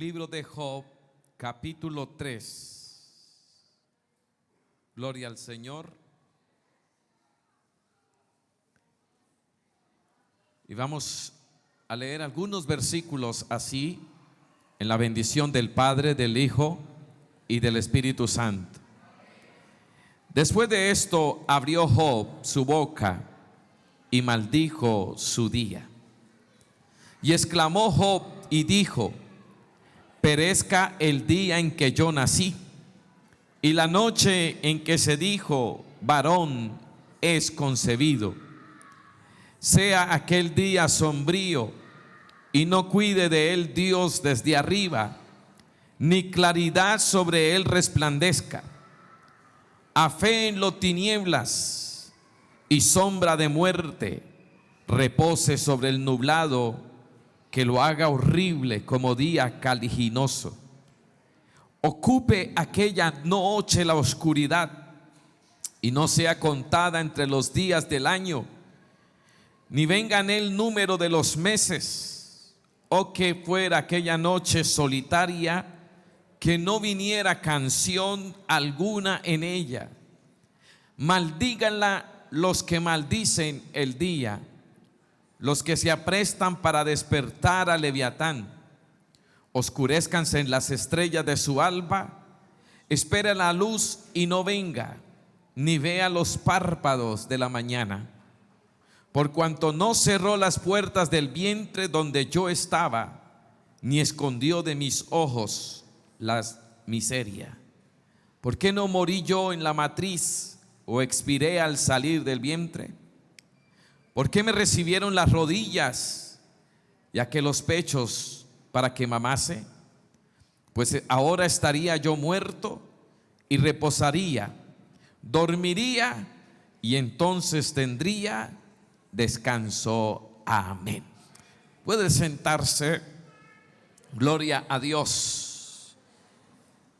Libro de Job, capítulo 3. Gloria al Señor. Y vamos a leer algunos versículos así, en la bendición del Padre, del Hijo y del Espíritu Santo. Después de esto abrió Job su boca y maldijo su día. Y exclamó Job y dijo: perezca el día en que yo nací, y la noche en que se dijo varón es concebido. Sea aquel día sombrío, y no cuide de él Dios desde arriba, ni claridad sobre él resplandezca. Aféenlo tinieblas y sombra de muerte, repose sobre el nublado, que lo haga horrible como día caliginoso. Ocupe aquella noche la oscuridad, y no sea contada entre los días del año, ni venga en el número de los meses. O que fuera aquella noche solitaria, que no viniera canción alguna en ella. Maldíganla los que maldicen el día, los que se aprestan para despertar a Leviatán. Oscurezcanse en las estrellas de su alba, espere la luz y no venga, ni vea los párpados de la mañana. Por cuanto no cerró las puertas del vientre donde yo estaba, ni escondió de mis ojos la miseria. ¿Por qué no morí yo en la matriz, o expiré al salir del vientre? ¿Por qué me recibieron las rodillas y aquellos pechos para que mamase? Pues ahora estaría yo muerto y reposaría, dormiría y entonces tendría descanso. Amén. Puede sentarse. Gloria a Dios.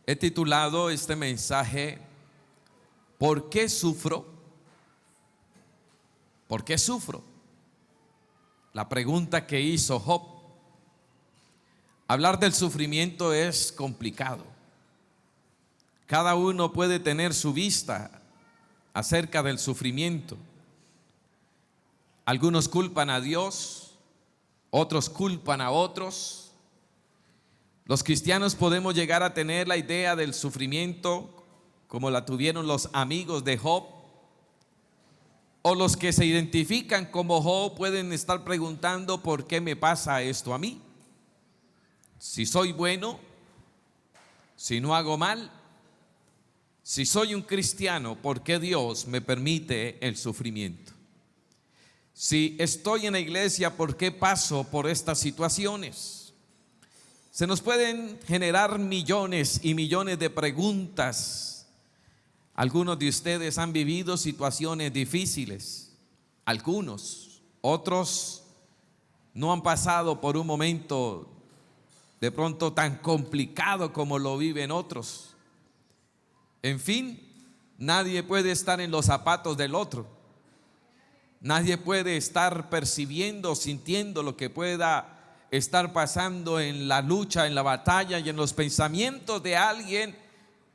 He titulado este mensaje: ¿por qué sufro? ¿Por qué sufro? La pregunta que hizo Job. Hablar del sufrimiento es complicado. Cada uno puede tener su vista acerca del sufrimiento. Algunos culpan a Dios, otros culpan a otros. Los cristianos podemos llegar a tener la idea del sufrimiento como la tuvieron los amigos de Job. O los que se identifican como Job pueden estar preguntando: ¿por qué me pasa esto a mí? Si soy bueno, si no hago mal, si soy un cristiano, ¿por qué Dios me permite el sufrimiento? Si estoy en la iglesia, ¿por qué paso por estas situaciones? Se nos pueden generar millones y millones de preguntas. Algunos de ustedes han vivido situaciones difíciles, algunos, otros no han pasado por un momento de pronto tan complicado como lo viven otros. En fin, nadie puede estar en los zapatos del otro. Nadie puede estar percibiendo, sintiendo lo que pueda estar pasando en la lucha, en la batalla y en los pensamientos de alguien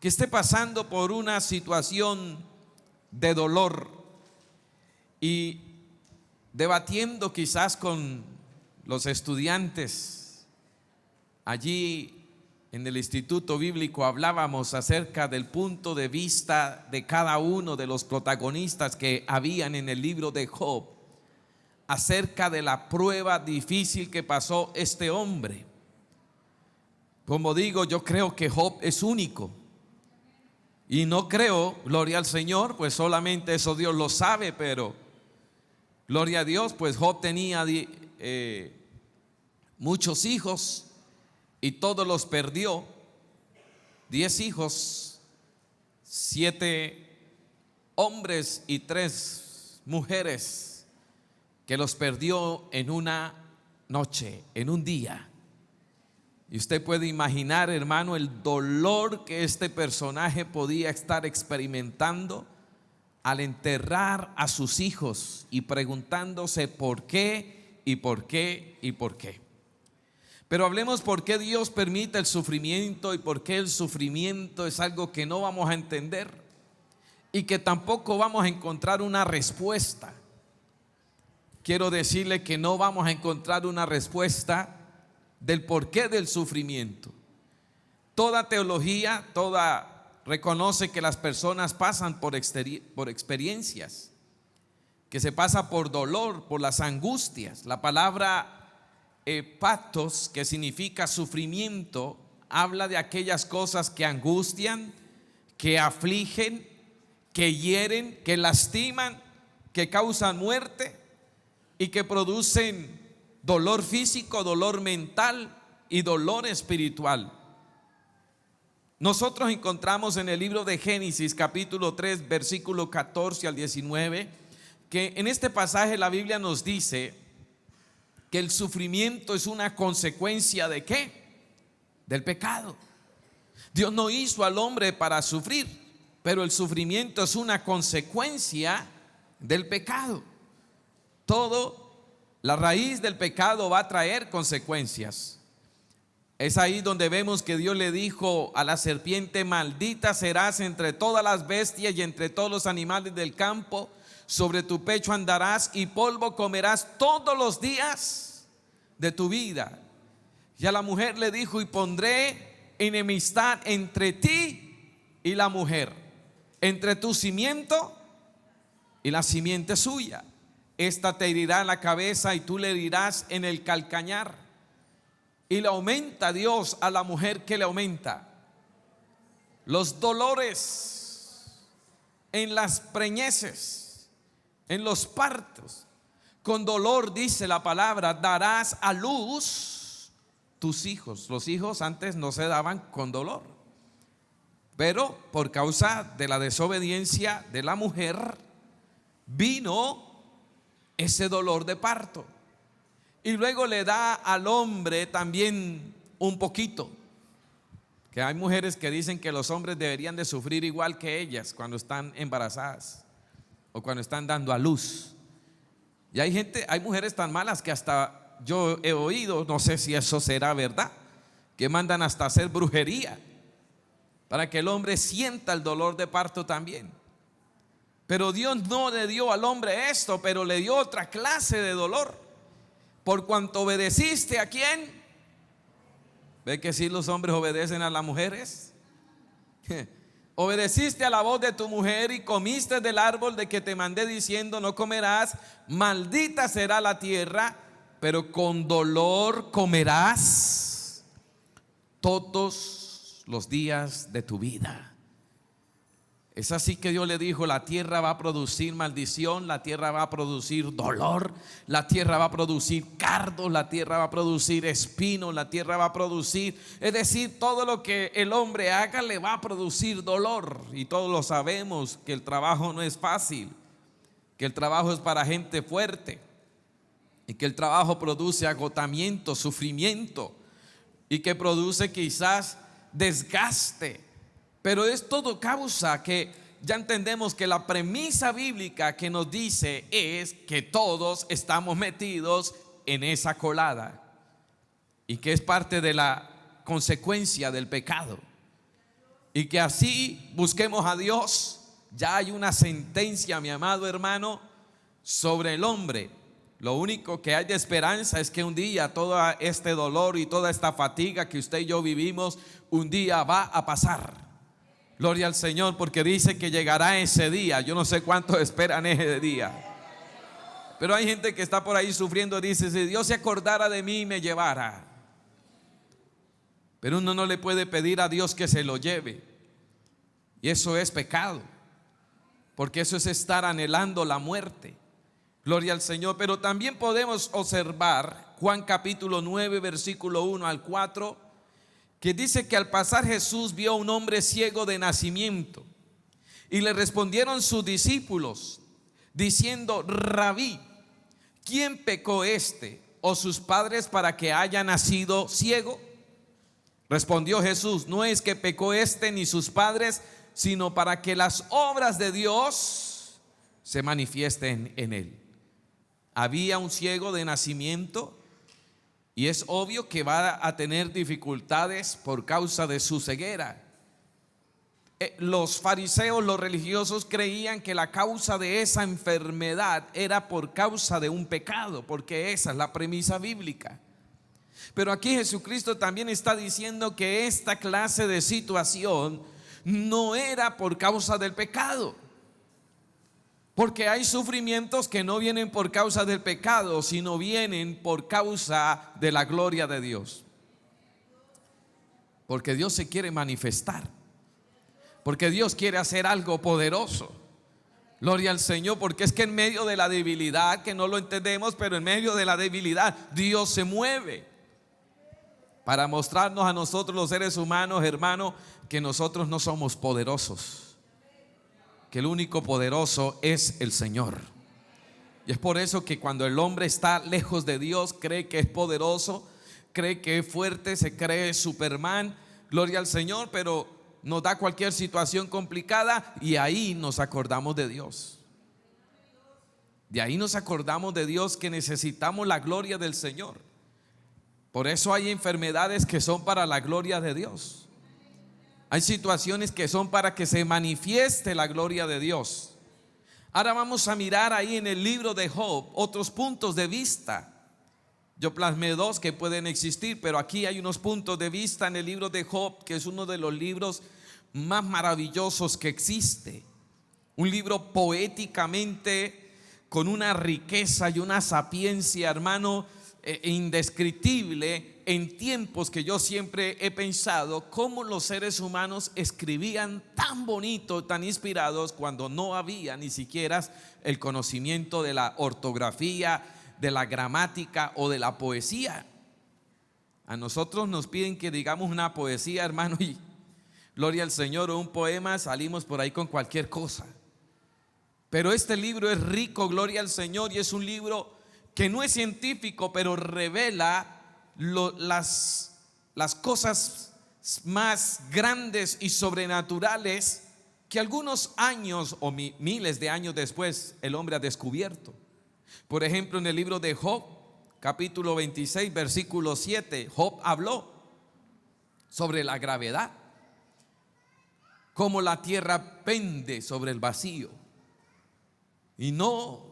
que esté pasando por una situación de dolor. Y debatiendo quizás con los estudiantes allí en el Instituto Bíblico, hablábamos acerca del punto de vista de cada uno de los protagonistas que habían en el libro de Job, acerca de la prueba difícil que pasó este hombre. Como digo, yo creo que Job es único. Y no creo, gloria al Señor, pues solamente eso Dios lo sabe, pero gloria a Dios, pues Job tenía muchos hijos y todos los perdió. 10 hijos, 7 hombres y 3 mujeres, que los perdió en una noche, en un día. Y usted puede imaginar, hermano, el dolor que este personaje podía estar experimentando al enterrar a sus hijos y preguntándose por qué y por qué y por qué. Pero hablemos por qué Dios permite el sufrimiento y por qué el sufrimiento es algo que no vamos a entender y que tampoco vamos a encontrar una respuesta. Quiero decirle que no vamos a encontrar una respuesta del porqué del sufrimiento. Toda teología, reconoce que las personas pasan por experiencias, que se pasa por dolor, por las angustias. La palabra patos, que significa sufrimiento, habla de aquellas cosas que angustian, que afligen, que hieren, que lastiman, que causan muerte y que producen dolor físico, dolor mental y dolor espiritual. Nosotros encontramos en el libro de Génesis capítulo 3 versículo 14 al 19 que en este pasaje la Biblia nos dice que el sufrimiento es una consecuencia ¿de qué? Del pecado. Dios no hizo al hombre para sufrir, pero el sufrimiento es una consecuencia del pecado. La raíz del pecado va a traer consecuencias. Es ahí donde vemos que Dios le dijo a la serpiente: maldita serás entre todas las bestias y entre todos los animales del campo, sobre tu pecho andarás y polvo comerás todos los días de tu vida. Y a la mujer le dijo: y pondré enemistad entre ti y la mujer, entre tu simiente y la simiente suya. Esta te herirá en la cabeza y tú le herirás en el calcañar. Y le aumenta Dios a la mujer, ¿qué le aumenta? Los dolores en las preñeces, en los partos. Con dolor, dice la palabra, darás a luz tus hijos. Los hijos antes no se daban con dolor, pero por causa de la desobediencia de la mujer vino ese dolor de parto. Y luego le da al hombre también un poquito. Que hay mujeres que dicen que los hombres deberían de sufrir igual que ellas cuando están embarazadas o cuando están dando a luz. Y hay mujeres tan malas que hasta yo he oído, no sé si eso será verdad, que mandan hasta hacer brujería para que el hombre sienta el dolor de parto también. Pero Dios no le dio al hombre esto, pero le dio otra clase de dolor. Por cuanto obedeciste ¿a quién? ¿Ve que si los hombres obedecen a las mujeres? Obedeciste a la voz de tu mujer y comiste del árbol de que te mandé diciendo: no comerás, maldita será la tierra, pero con dolor comerás todos los días de tu vida. Es así que Dios le dijo: la tierra va a producir maldición, la tierra va a producir dolor, la tierra va a producir cardos, la tierra va a producir espinos, la tierra va a producir, es decir, todo lo que el hombre haga le va a producir dolor. Y todos lo sabemos, que el trabajo no es fácil, que el trabajo es para gente fuerte y que el trabajo produce agotamiento, sufrimiento y que produce quizás desgaste. Pero es todo causa que ya entendemos que la premisa bíblica que nos dice es que todos estamos metidos en esa colada y que es parte de la consecuencia del pecado. Y que así busquemos a Dios. Ya hay una sentencia, mi amado hermano, sobre el hombre. Lo único que hay de esperanza es que un día todo este dolor y toda esta fatiga que usted y yo vivimos, un día va a pasar. Gloria al Señor, porque dice que llegará ese día. Yo no sé cuántos esperan ese día, pero hay gente que está por ahí sufriendo. Dice: si Dios se acordara de mí y me llevara. Pero uno no le puede pedir a Dios que se lo lleve, y eso es pecado, porque eso es estar anhelando la muerte. Gloria al Señor. Pero también podemos observar Juan capítulo 9 versículo 1 al 4, que dice que al pasar Jesús vio a un hombre ciego de nacimiento, y le respondieron sus discípulos diciendo: Rabí, ¿quién pecó o sus padres para que haya nacido ciego? Respondió Jesús: no es que pecó ni sus padres, sino para que las obras de Dios se manifiesten en él. Había un ciego de nacimiento Y es obvio que va a tener dificultades por causa de su ceguera. Los fariseos, los religiosos, creían que la causa de esa enfermedad era por causa de un pecado, porque esa es la premisa bíblica. Pero aquí Jesucristo también está diciendo que esta clase de situación no era por causa del pecado. Porque hay sufrimientos que no vienen por causa del pecado, sino vienen por causa de la gloria de Dios. Porque Dios se quiere manifestar. Porque Dios quiere hacer algo poderoso. Gloria al Señor, porque es que en medio de la debilidad, que no lo entendemos, pero en medio de la debilidad Dios se mueve para mostrarnos a nosotros los seres humanos, hermano, que nosotros no somos poderosos, que el único poderoso es el Señor. Y es por eso que cuando el hombre está lejos de Dios, cree que es poderoso, cree que es fuerte, se cree Superman, gloria al Señor, pero nos da cualquier situación complicada y ahí nos acordamos de Dios. De ahí nos acordamos de Dios, que necesitamos la gloria del Señor. Por eso hay enfermedades que son para la gloria de Dios. Hay situaciones que son para que se manifieste la gloria de Dios. Ahora vamos a mirar ahí en el libro de Job otros puntos de vista. Yo plasmé dos que pueden existir, pero aquí hay unos puntos de vista en el libro de Job, que es uno de los libros más maravillosos que existe. Un libro poéticamente con una riqueza y una sapiencia, hermano, indescriptible, en tiempos que yo siempre he pensado cómo los seres humanos escribían tan bonito, tan inspirados, cuando no había ni siquiera el conocimiento de la ortografía, de la gramática o de la poesía. A nosotros nos piden que digamos una poesía, hermano, y gloria al Señor, o un poema, salimos por ahí con cualquier cosa. Pero este libro es rico, gloria al Señor, y es un libro que no es científico, pero revela las cosas más grandes y sobrenaturales que algunos años o miles de años después el hombre ha descubierto. Por ejemplo, en el libro de Job, capítulo 26, versículo 7, Job habló sobre la gravedad, cómo la tierra pende sobre el vacío, y no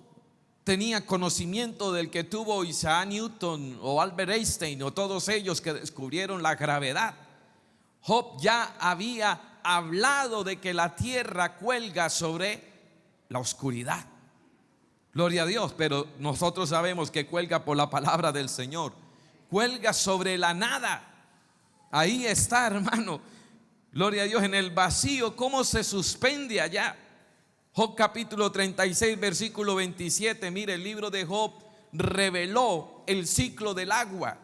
tenía conocimiento del que tuvo Isaac Newton o Albert Einstein o todos ellos que descubrieron la gravedad. Job ya había hablado de que la tierra cuelga sobre la oscuridad. Gloria a Dios, pero nosotros sabemos que cuelga por la palabra del Señor. Cuelga sobre la nada. Ahí está, hermano. Gloria a Dios, en el vacío, cómo se suspende allá. Job capítulo 36, versículo 27. Mire, el libro de Job reveló el ciclo del agua.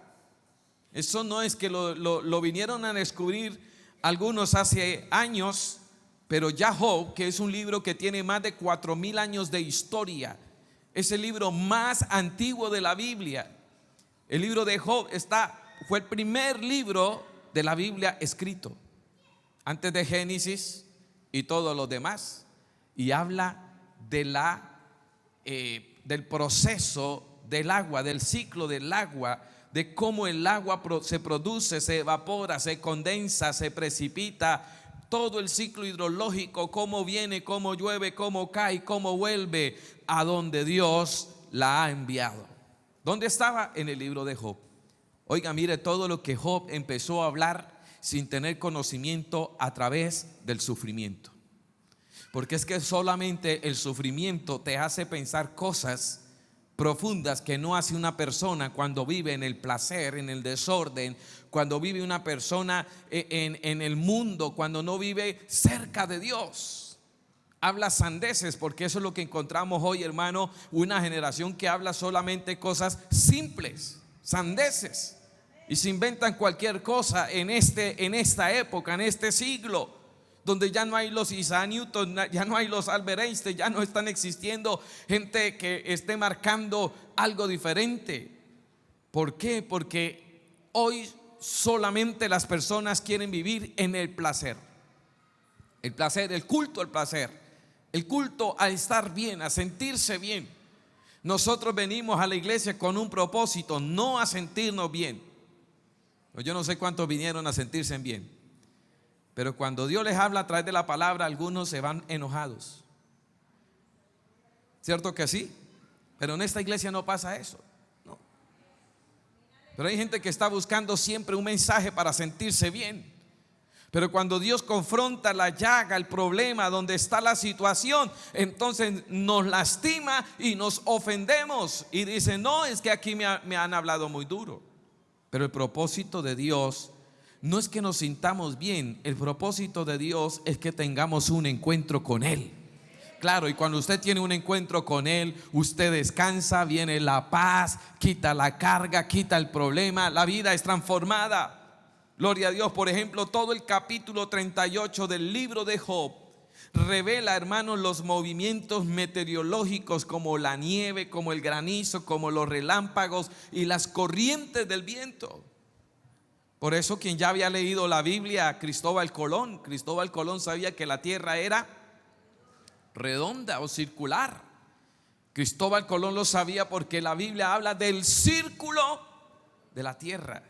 Eso no es que lo vinieron a descubrir algunos hace años, pero ya Job, que es un libro que tiene más de 4,000 años de historia, es el libro más antiguo de la Biblia. El libro de Job fue el primer libro de la Biblia escrito, antes de Génesis y todos los demás. Y habla de del proceso del agua, del ciclo del agua, de cómo el agua se produce, se evapora, se condensa, se precipita, todo el ciclo hidrológico, cómo viene, cómo llueve, cómo cae, cómo vuelve a donde Dios la ha enviado. ¿Dónde estaba? En el libro de Job. Oiga, mire todo lo que Job empezó a hablar sin tener conocimiento a través del sufrimiento. Porque es que solamente el sufrimiento te hace pensar cosas profundas que no hace una persona cuando vive en el placer, en el desorden, cuando vive una persona en el mundo, cuando no vive cerca de Dios. Habla sandeces, porque eso es lo que encontramos hoy, hermano, una generación que habla solamente cosas simples, sandeces, y se inventan cualquier cosa en esta época, en este siglo, donde ya no hay los Isaac Newton, ya no hay los Albert Einstein, ya no están existiendo gente que esté marcando algo diferente. ¿Por qué? Porque hoy solamente las personas quieren vivir en el placer. El placer, el culto al placer, el culto a estar bien, a sentirse bien. Nosotros venimos a la iglesia con un propósito, no a sentirnos bien. Yo no sé cuántos vinieron a sentirse bien, pero cuando Dios les habla a través de la palabra, algunos se van enojados. ¿Cierto que sí? Pero en esta iglesia no pasa eso, no. Pero hay gente que está buscando siempre un mensaje para sentirse bien. Pero cuando Dios confronta la llaga, el problema, donde está la situación, entonces nos lastima y nos ofendemos. Y dicen, no, es que aquí me han hablado muy duro. Pero el propósito de Dios no es que nos sintamos bien. El propósito de Dios es que tengamos un encuentro con Él. Claro, y cuando usted tiene un encuentro con Él, usted descansa, viene la paz, quita la carga, quita el problema, la vida es transformada. Gloria a Dios. Por ejemplo, todo el capítulo 38 del libro de Job revela, hermanos, los movimientos meteorológicos, como la nieve, como el granizo, como los relámpagos y las corrientes del viento. Por eso, quien ya había leído la Biblia, Cristóbal Colón sabía que la tierra era redonda o circular. Cristóbal Colón lo sabía porque la Biblia habla del círculo de la tierra.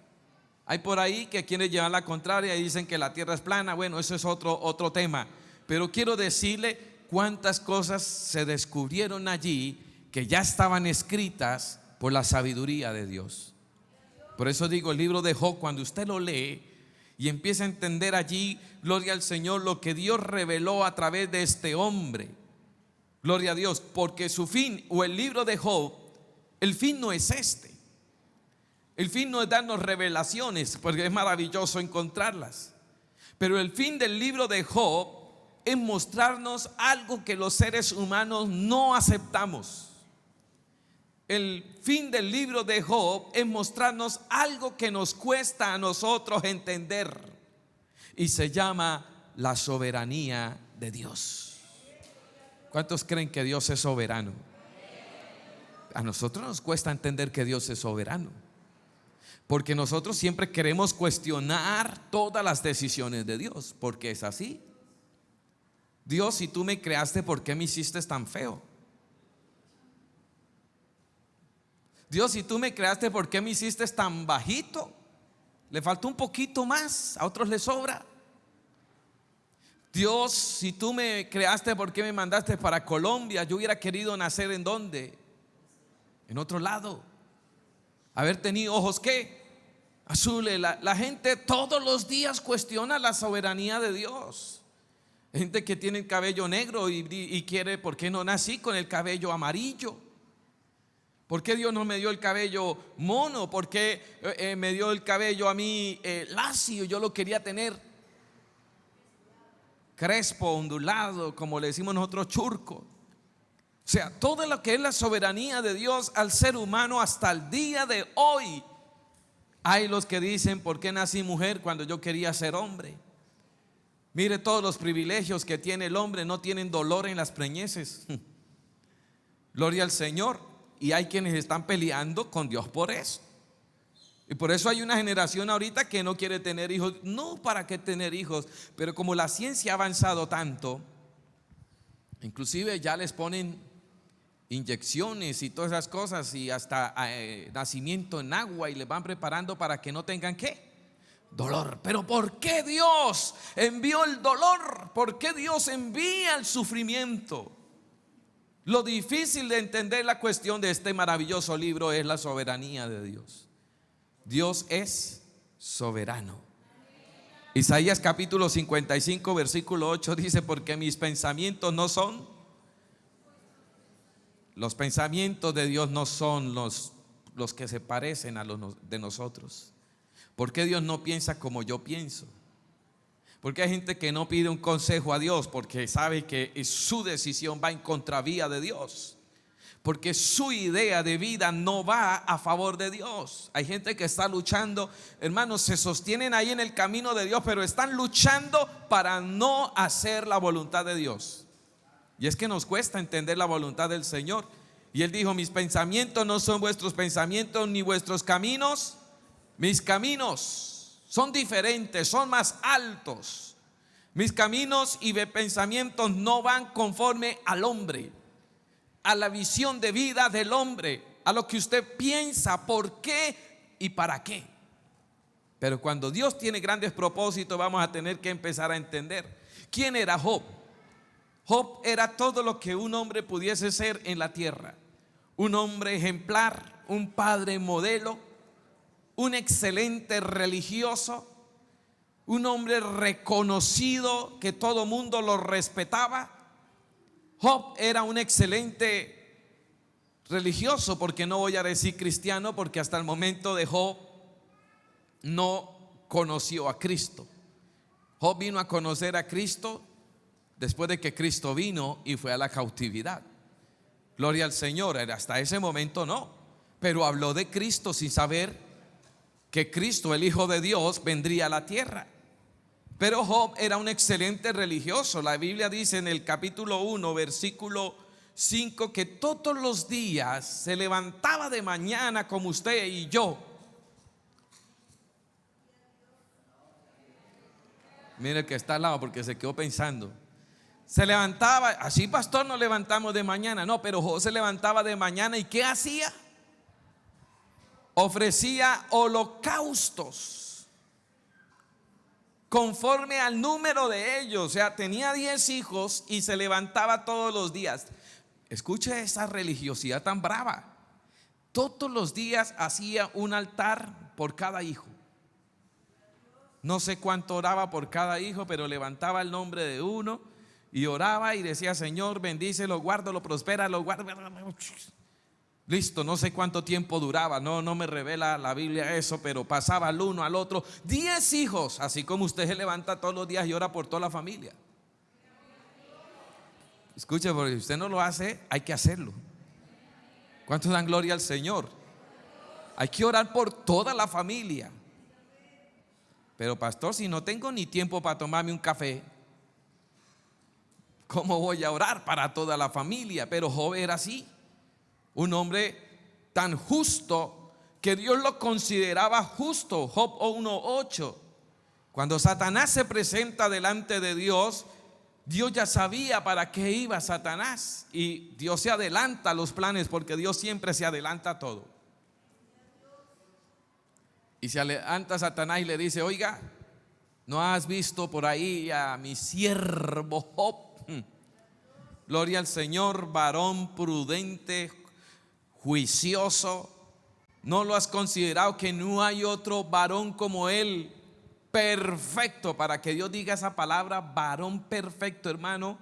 Hay por ahí que quienes llevan la contraria y dicen que la tierra es plana. Bueno, eso es otro tema. Pero quiero decirle cuántas cosas se descubrieron allí que ya estaban escritas por la sabiduría de Dios. Por eso digo, el libro de Job, cuando usted lo lee y empieza a entender allí, gloria al Señor, lo que Dios reveló a través de este hombre. Gloria a Dios, porque su fin, o el libro de Job, el fin no es este. El fin no es darnos revelaciones, porque es maravilloso encontrarlas. Pero el fin del libro de Job es mostrarnos algo que los seres humanos no aceptamos. El fin del libro de Job es mostrarnos algo que nos cuesta a nosotros entender. Y se llama la soberanía de Dios. ¿Cuántos creen que Dios es soberano? A nosotros nos cuesta entender que Dios es soberano, porque nosotros siempre queremos cuestionar todas las decisiones de Dios, porque es así. Dios, si tú me creaste, ¿por qué me hiciste tan feo? Dios, si tú me creaste, ¿por qué me hiciste tan bajito? Le faltó un poquito más, a otros les sobra. Dios, si tú me creaste, ¿por qué me mandaste para Colombia? Yo hubiera querido nacer ¿en dónde? En otro lado. Haber tenido ojos, ¿qué? Azules. La gente todos los días cuestiona la soberanía de Dios. Gente que tiene el cabello negro y quiere, ¿por qué no nací con el cabello amarillo? ¿Por qué Dios no me dio el cabello mono? ¿Por qué me dio el cabello a mí lacio? Yo lo quería tener crespo, ondulado, como le decimos nosotros, churco. O sea, todo lo que es la soberanía de Dios al ser humano hasta el día de hoy. Hay los que dicen, ¿por qué nací mujer cuando yo quería ser hombre? Mire todos los privilegios que tiene el hombre, no tienen dolor en las preñeces. Gloria al Señor. Y hay quienes están peleando con Dios por eso. Y por eso hay una generación ahorita que no quiere tener hijos. No, ¿para qué tener hijos? Pero como la ciencia ha avanzado tanto, inclusive ya les ponen inyecciones y todas esas cosas, y hasta nacimiento en agua, y les van preparando para que no tengan ¿qué? Dolor. Pero ¿por qué Dios envió el dolor? ¿Por qué Dios envía el sufrimiento? Lo difícil de entender la cuestión de este maravilloso libro es la soberanía de Dios. Dios es soberano. Isaías capítulo 55 versículo 8 dice, porque mis pensamientos no son, los pensamientos de Dios no son los que se parecen a los de nosotros. ¿Por qué Dios no piensa como yo pienso? Porque hay gente que no pide un consejo a Dios porque sabe que su decisión va en contravía de Dios, porque su idea de vida no va a favor de Dios. Hay gente que está luchando, hermanos, se sostienen ahí en el camino de Dios, pero están luchando para no hacer la voluntad de Dios. Y es que nos cuesta entender la voluntad del Señor. Y Él dijo, mis pensamientos no son vuestros pensamientos, ni vuestros caminos mis caminos. Son diferentes, son más altos. Mis caminos y pensamientos no van conforme al hombre. a la visión de vida del hombre, a lo que usted piensa, por qué y para qué. Pero cuando Dios tiene grandes propósitos, vamos a tener que empezar a entender quién era Job. Job era todo lo que un hombre pudiese ser en la tierra: un hombre ejemplar, un padre modelo, un excelente religioso, un hombre reconocido que todo mundo lo respetaba. Job era un excelente religioso, porque no voy a decir cristiano, porque hasta el momento de Job no conoció a Cristo. Job vino a conocer a Cristo después de que Cristo vino y fue a la cautividad. Gloria al Señor. Hasta ese momento no, pero habló de Cristo sin saber que Cristo, el Hijo de Dios, vendría a la tierra. Pero Job era un excelente religioso. La Biblia dice en el capítulo 1, versículo 5, que todos los días se levantaba de mañana como usted y yo. Mire el que está al lado, porque se quedó pensando. Se levantaba, así pastor, nos levantamos de mañana. No, pero Job se levantaba de mañana, ¿y qué hacía? Ofrecía holocaustos conforme al número de ellos. O sea, tenía 10 hijos y se levantaba todos los días. Escuche esa religiosidad tan brava. Todos los días hacía un altar por cada hijo. No sé cuánto oraba por cada hijo, pero levantaba el nombre de uno y oraba y decía: Señor, bendícelo, guárdalo, prospéralo, guárdalo. Listo, no sé cuánto tiempo duraba, no me revela la Biblia eso, pero pasaba al uno, al otro. 10 hijos, así como usted se levanta todos los días y ora por toda la familia. Escuche, porque si usted no lo hace, hay que hacerlo. ¿Cuántos dan gloria al Señor? Hay que orar por toda la familia. Pero pastor, si no tengo ni tiempo para tomarme un café, ¿cómo voy a orar para toda la familia? Pero Job era así, un hombre tan justo que Dios lo consideraba justo. Job 1:8. Cuando Satanás se presenta delante de Dios, Dios ya sabía para qué iba Satanás, y Dios se adelanta a los planes, porque Dios siempre se adelanta a todo. Y se adelanta Satanás y le dice: oiga, ¿no has visto por ahí a mi siervo Job? Gloria al Señor, varón prudente, juicioso. ¿No lo has considerado que no hay otro varón como él? Perfecto. Para que Dios diga esa palabra, varón perfecto, hermano,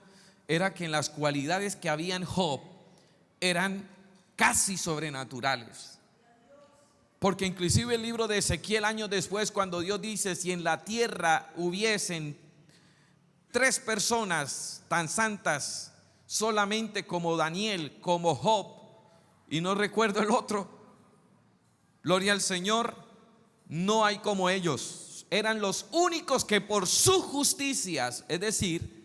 era que en las cualidades que había en Job eran casi sobrenaturales. Porque inclusive el libro de Ezequiel, años después, cuando Dios dice: si en la tierra hubiesen 3 personas tan santas solamente como Daniel, como Job, y no recuerdo el otro, gloria al Señor, no hay como ellos. Eran los únicos que por sus justicias, es decir,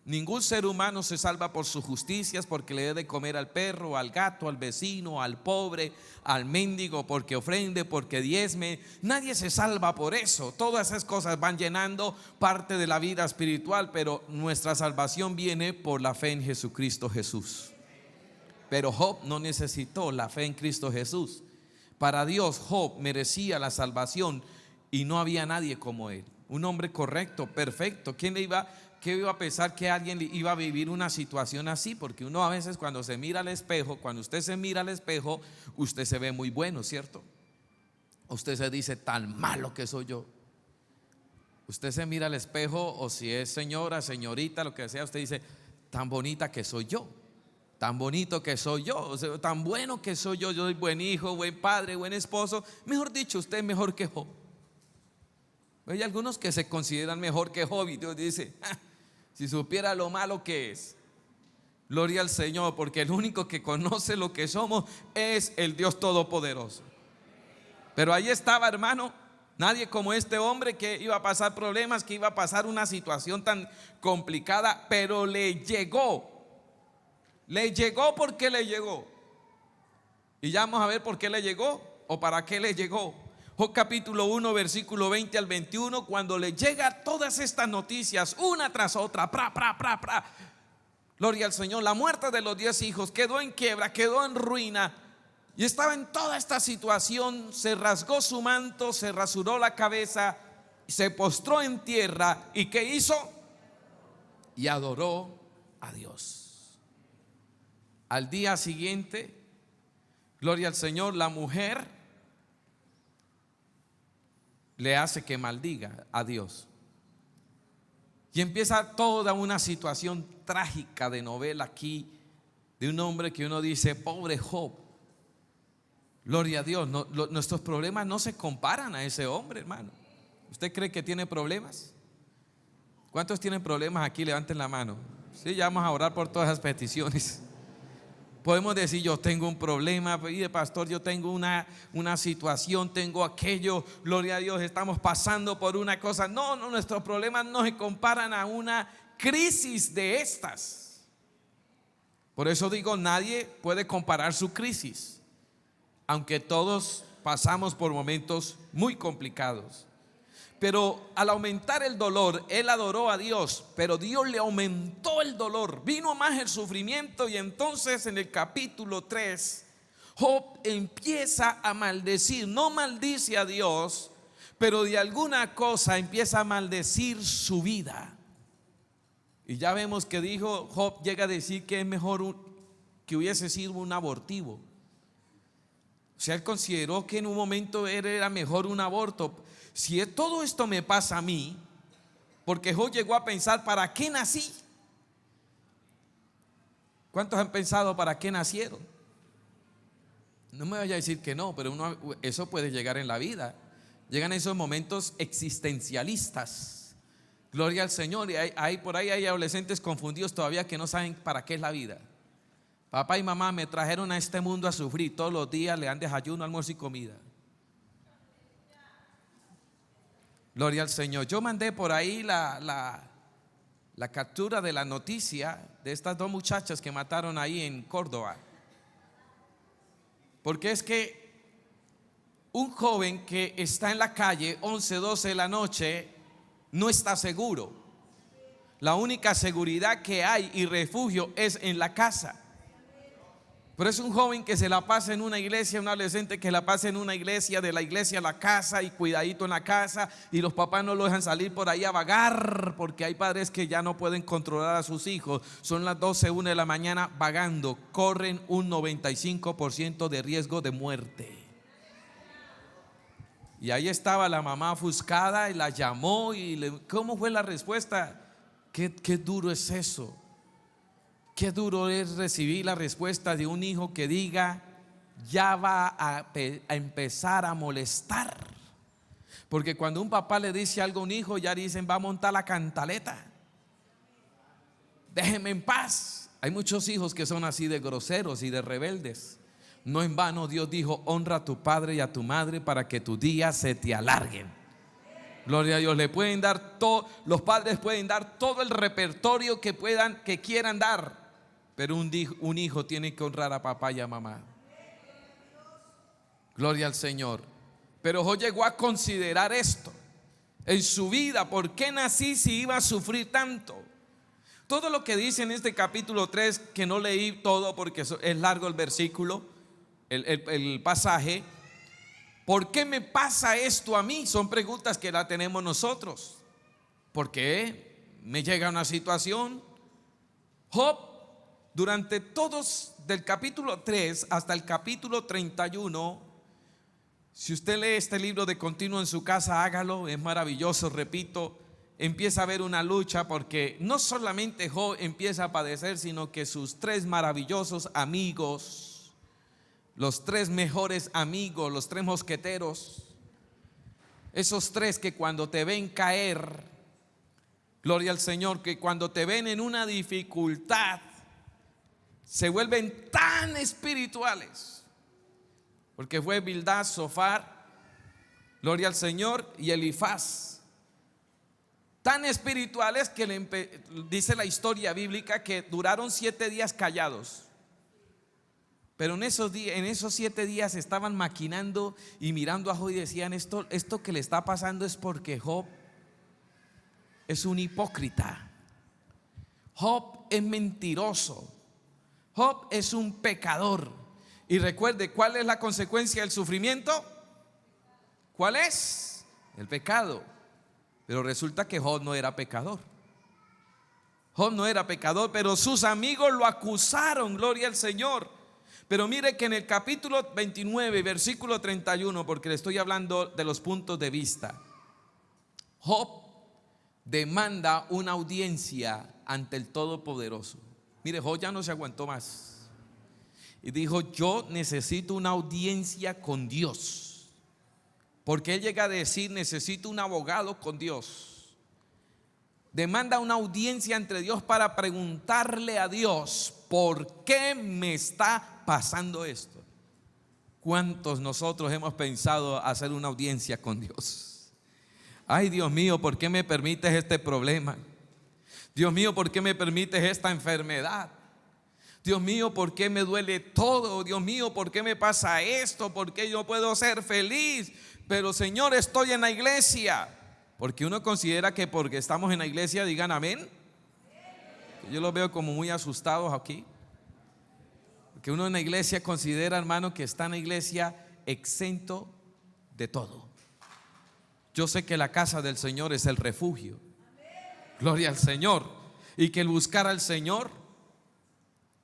ningún ser humano se salva por sus justicias, porque le dé de comer al perro, al gato, al vecino, al pobre, al mendigo, porque ofrende, porque diezme. Nadie se salva por eso. Todas esas cosas van llenando parte de la vida espiritual, pero nuestra salvación viene por la fe en Jesucristo Jesús. Pero Job no necesitó la fe en Cristo Jesús. Para Dios, Job merecía la salvación y no había nadie como él. Un hombre correcto, perfecto. ¿Qué iba a pensar que alguien iba a vivir una situación así? Porque uno a veces, cuando se mira al espejo, cuando usted se mira al espejo, usted se ve muy bueno, ¿cierto? Usted se dice: tan malo que soy yo. Usted se mira al espejo, o si es señora, señorita, lo que sea, usted dice: tan bonita que soy yo, tan bonito que soy yo, o sea, tan bueno que soy yo. Yo soy buen hijo, buen padre, buen esposo. Mejor dicho, usted es mejor que Job. Hay algunos que se consideran mejor que Job, y Dios dice: si supiera lo malo que es. Gloria al Señor, porque el único que conoce lo que somos es el Dios Todopoderoso. Pero ahí estaba, hermano, nadie como este hombre, que iba a pasar problemas, que iba a pasar una situación tan complicada, pero le llegó porque le llegó. Y ya vamos a ver por qué le llegó o para qué le llegó. Job capítulo 1, versículo 20 al 21, cuando le llega todas estas noticias, una tras otra, Gloria al Señor. La muerte de los 10 hijos, quedó en quiebra, quedó en ruina. Y estaba en toda esta situación. Se rasgó su manto, se rasuró la cabeza, se postró en tierra. ¿Y qué hizo? Y adoró a Dios. Al día siguiente, gloria al Señor, la mujer le hace que maldiga a Dios. Y empieza toda una situación trágica de novela aquí, de un hombre que uno dice, pobre Job. Gloria a Dios, nuestros problemas no se comparan a ese hombre, hermano. ¿Usted cree que tiene problemas? ¿Cuántos tienen problemas aquí? Levanten la mano. Sí, ya vamos a orar por todas las peticiones. Podemos decir, yo tengo un problema, pastor, yo tengo una situación, tengo aquello, gloria a Dios, estamos pasando por una cosa. No, nuestros problemas no se comparan a una crisis de estas. Por eso digo, nadie puede comparar su crisis, aunque todos pasamos por momentos muy complicados. Pero al aumentar el dolor, él adoró a Dios, pero Dios le aumentó el dolor, vino más el sufrimiento. Y entonces en el capítulo 3 Job empieza a maldecir. No maldice a Dios, pero de alguna cosa empieza a maldecir su vida. Y ya vemos que dijo Job, llega a decir que es mejor que hubiese sido un abortivo. O sea, él consideró que en un momento era mejor un aborto. Si todo esto me pasa a mí, porque Job llegó a pensar, ¿para qué nací? ¿Cuántos han pensado para qué nacieron? No me vaya a decir que no, pero eso puede llegar en la vida. Llegan esos momentos existencialistas. Gloria al Señor. Y por ahí hay adolescentes confundidos todavía que no saben para qué es la vida. Papá y mamá me trajeron a este mundo a sufrir. Todos los días le dan desayuno, almuerzo y comida. Gloria al Señor. Yo mandé por ahí la captura de la noticia de estas 2 muchachas que mataron ahí en Córdoba. Porque es que un joven que está en la calle 11, 12 de la noche no está seguro. La única seguridad que hay y refugio es en la casa. Pero es un joven que se la pasa en una iglesia, un adolescente que la pasa en una iglesia, de la iglesia a la casa y cuidadito en la casa, y los papás no lo dejan salir por ahí a vagar, porque hay padres que ya no pueden controlar a sus hijos. Son las 12, 1 de la mañana vagando, corren un 95% de riesgo de muerte. Y ahí estaba la mamá ofuscada y la llamó ¿cómo fue la respuesta? Qué duro es eso. Qué duro es recibir la respuesta de un hijo que diga, ya va a empezar a molestar. Porque cuando un papá le dice algo a un hijo, ya dicen, va a montar la cantaleta. Déjeme en paz. Hay muchos hijos que son así de groseros y de rebeldes. No en vano Dios dijo, honra a tu padre y a tu madre para que tus días se te alarguen. Gloria a Dios. Los padres pueden dar todo el repertorio que quieran dar. Pero un hijo tiene que honrar a papá y a mamá. Gloria al Señor. Pero Job llegó a considerar esto en su vida. ¿Por qué nací si iba a sufrir tanto? Todo lo que dice en este capítulo 3, que no leí todo porque es largo el versículo, el pasaje. ¿Por qué me pasa esto a mí? Son preguntas que la tenemos nosotros. ¿Por qué me llega una situación? Job, durante todos del capítulo 3 hasta el capítulo 31, si usted lee este libro de continuo en su casa, hágalo, es maravilloso, repito. Empieza a haber una lucha, porque no solamente Job empieza a padecer, sino que sus 3 maravillosos amigos, los 3 mejores amigos, los 3 mosqueteros, esos 3 que cuando te ven caer, gloria al Señor, que cuando te ven en una dificultad se vuelven tan espirituales, porque fue Bildad, Zofar, gloria al Señor, y Elifaz, tan espirituales que dice la historia bíblica que duraron 7 días callados. Pero en esos 7 días estaban maquinando y mirando a Job y decían, esto que le está pasando es porque Job es un hipócrita. Job es mentiroso. Job es un pecador. Y recuerde, ¿cuál es la consecuencia del sufrimiento? ¿Cuál es? El pecado. Pero resulta que Job no era pecador. Job no era pecador, pero sus amigos lo acusaron, gloria al Señor. Pero mire que en el capítulo 29, versículo 31, porque le estoy hablando de los puntos de vista, Job demanda una audiencia ante el Todopoderoso. Mire, Job ya no se aguantó más y dijo: yo necesito una audiencia con Dios, porque él llega a decir: necesito un abogado con Dios. Demanda una audiencia entre Dios para preguntarle a Dios: ¿por qué me está pasando esto? ¿Cuántos nosotros hemos pensado hacer una audiencia con Dios? Ay, Dios mío, ¿por qué me permites este problema? Dios mío, ¿por qué me permites esta enfermedad? Dios mío, ¿por qué me duele todo? Dios mío, ¿por qué me pasa esto? ¿Por qué yo puedo ser feliz? Pero Señor, estoy en la iglesia. Porque uno considera que porque estamos en la iglesia, digan amén. Yo los veo como muy asustados aquí. Porque uno en la iglesia considera, hermano, que está en la iglesia exento de todo. Yo sé que la casa del Señor es el refugio. Gloria al Señor. Y que el buscar al Señor,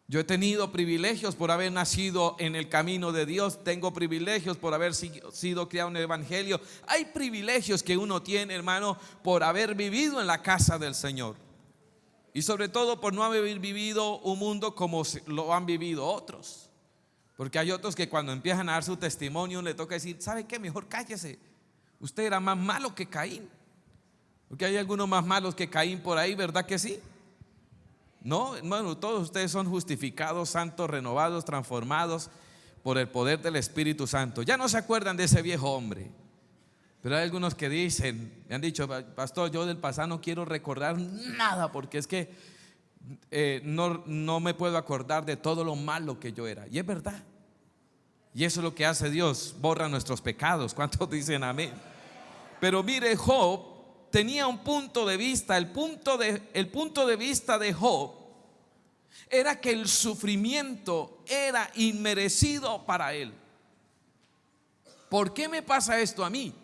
yo he tenido privilegios por haber nacido en el camino de Dios. Tengo privilegios por haber sido criado en el evangelio. Hay privilegios que uno tiene, hermano, por haber vivido en la casa del Señor. Y sobre todo por no haber vivido un mundo como lo han vivido otros. Porque hay otros que cuando empiezan a dar su testimonio le toca decir: ¿sabe qué? Mejor cállese. Usted era más malo que Caín. Porque hay algunos más malos que Caín por ahí, ¿verdad que sí? No, hermano, todos ustedes son justificados, santos, renovados, transformados por el poder del Espíritu Santo. Ya no se acuerdan de ese viejo hombre. Pero hay algunos que dicen, me han dicho: pastor, yo del pasado no quiero recordar nada, porque es que no me puedo acordar de todo lo malo que yo era. Y es verdad. Y eso es lo que hace Dios: borra nuestros pecados. ¿Cuántos dicen amén? Pero mire, Job tenía un punto de vista. El punto de vista de Job era que el sufrimiento era inmerecido para él. ¿Por qué me pasa esto a mí?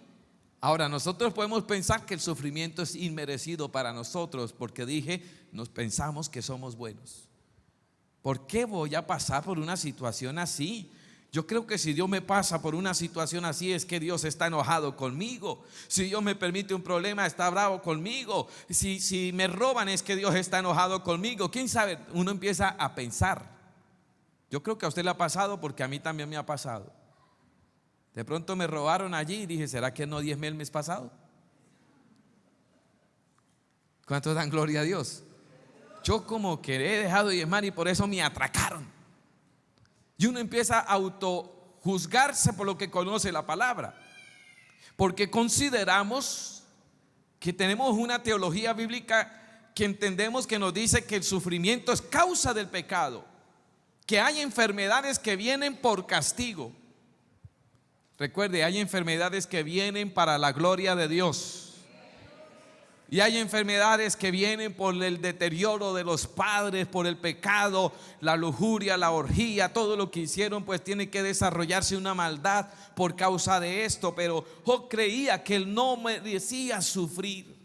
Ahora, nosotros podemos pensar que el sufrimiento es inmerecido para nosotros, porque nos pensamos que somos buenos. ¿Por qué voy a pasar por una situación así? Yo creo que si Dios me pasa por una situación así, es que Dios está enojado conmigo. Si Dios me permite un problema, está bravo conmigo. Si me roban, es que Dios está enojado conmigo. ¿Quién sabe? Uno empieza a pensar. Yo creo que a usted le ha pasado, porque a mí también me ha pasado. De pronto me robaron allí y dije: ¿será que no diezmé el mes pasado? ¿Cuántos dan gloria a Dios? Yo como que he dejado de diezmar y por eso me atracaron. Y uno empieza a autojuzgarse por lo que conoce la palabra, porque consideramos que tenemos una teología bíblica que entendemos que nos dice que el sufrimiento es causa del pecado, que hay enfermedades que vienen por castigo. Recuerde, hay enfermedades que vienen para la gloria de Dios. Y hay enfermedades que vienen por el deterioro de los padres, por el pecado, la lujuria, la orgía, todo lo que hicieron, pues tiene que desarrollarse una maldad por causa de esto. Pero Job creía que él no merecía sufrir.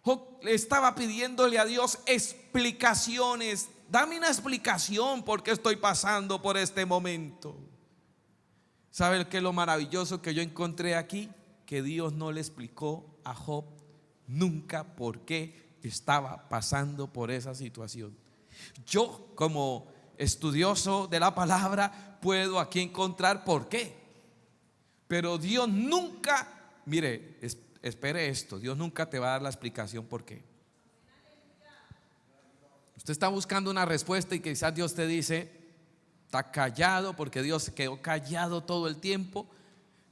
Job estaba pidiéndole a Dios explicaciones. Dame una explicación por qué estoy pasando por este momento. ¿Sabe qué es lo maravilloso que yo encontré aquí? Que Dios no le explicó a Job nunca por qué estaba pasando por esa situación. Yo, como estudioso de la palabra, puedo aquí encontrar por qué, pero Dios nunca, mire, espere esto, Dios nunca te va a dar la explicación por qué. Usted está buscando una respuesta y quizás Dios te dice: está callado, porque Dios se quedó callado todo el tiempo.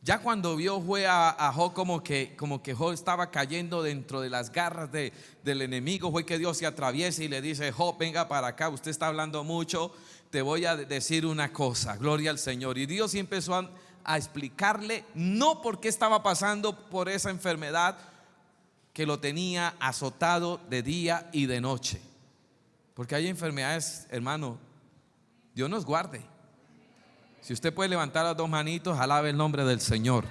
Ya cuando vio fue a Job como que Job estaba cayendo dentro de las garras del enemigo, fue que Dios se atraviesa y le dice: Job, venga para acá, usted está hablando mucho, te voy a decir una cosa, gloria al Señor. Y Dios empezó a explicarle no por qué estaba pasando por esa enfermedad que lo tenía azotado de día y de noche. Porque hay enfermedades, hermano, Dios nos guarde. Si usted puede levantar las dos manitos, alabe el nombre del Señor.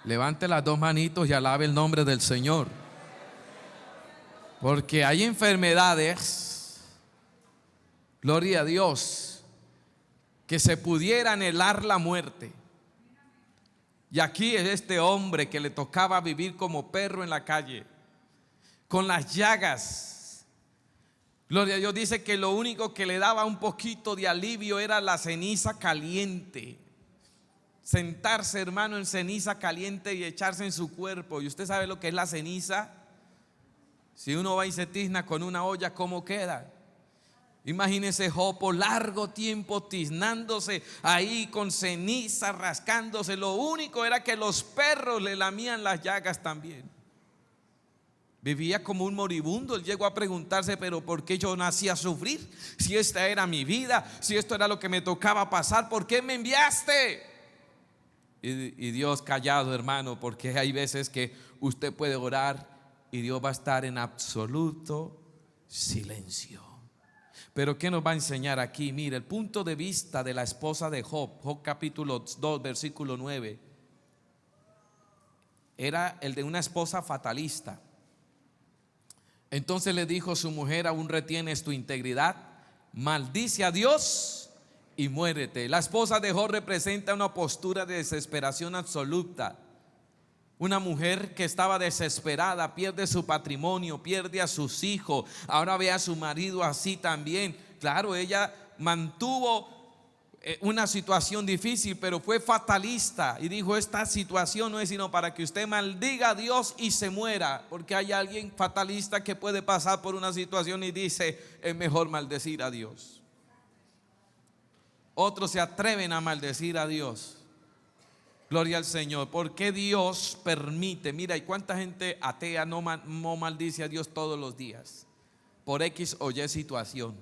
Levante las dos manitos y alabe el nombre del Señor. Porque hay enfermedades, gloria a Dios, que se pudiera anhelar la muerte. Y aquí es este hombre que le tocaba vivir como perro en la calle, con las llagas. Gloria a Dios, dice que lo único que le daba un poquito de alivio era la ceniza caliente. Sentarse, hermano, en ceniza caliente y echarse en su cuerpo. ¿Y usted sabe lo que es la ceniza? Si uno va y se tizna con una olla, ¿cómo queda? Imagínese Job por largo tiempo tiznándose ahí con ceniza, rascándose. Lo único era que los perros le lamían las llagas también. Vivía como un moribundo. Él llegó a preguntarse, pero ¿por qué yo nací a sufrir? Si esta era mi vida, si esto era lo que me tocaba pasar, ¿por qué me enviaste? Y Dios callado, hermano, porque hay veces que usted puede orar y Dios va a estar en absoluto silencio. Pero ¿qué nos va a enseñar aquí? Mire, el punto de vista de la esposa de Job, Job capítulo 2, versículo 9, era el de una esposa fatalista. Entonces le dijo su mujer: ¿aún retienes tu integridad? Maldice a Dios y muérete. La esposa de Job representa una postura de desesperación absoluta. Una mujer que estaba desesperada, pierde su patrimonio, pierde a sus hijos, ahora ve a su marido así también. Claro, ella mantuvo una situación difícil, pero fue fatalista y dijo: esta situación no es sino para que usted maldiga a Dios y se muera. Porque hay alguien fatalista que puede pasar por una situación y dice: es mejor maldecir a Dios. Otros se atreven a maldecir a Dios. Gloria al Señor. ¿Por qué Dios permite? Mira, ¿y cuánta gente atea no maldice a Dios todos los días? Por X o Y situación.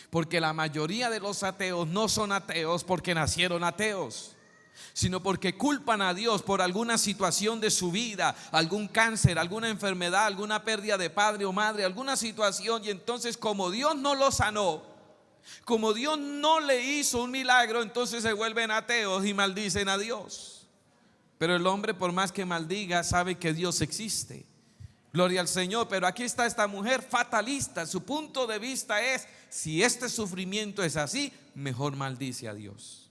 Porque la mayoría de los ateos no son ateos porque nacieron ateos, sino porque culpan a Dios por alguna situación de su vida, algún cáncer, alguna enfermedad, alguna pérdida de padre o madre, alguna situación. Y entonces, como Dios no lo sanó, como Dios no le hizo un milagro, entonces se vuelven ateos y maldicen a Dios. Pero el hombre, por más que maldiga, sabe que Dios existe. Gloria al Señor. Pero aquí está esta mujer fatalista. Su punto de vista es: si este sufrimiento es así, mejor maldice a Dios.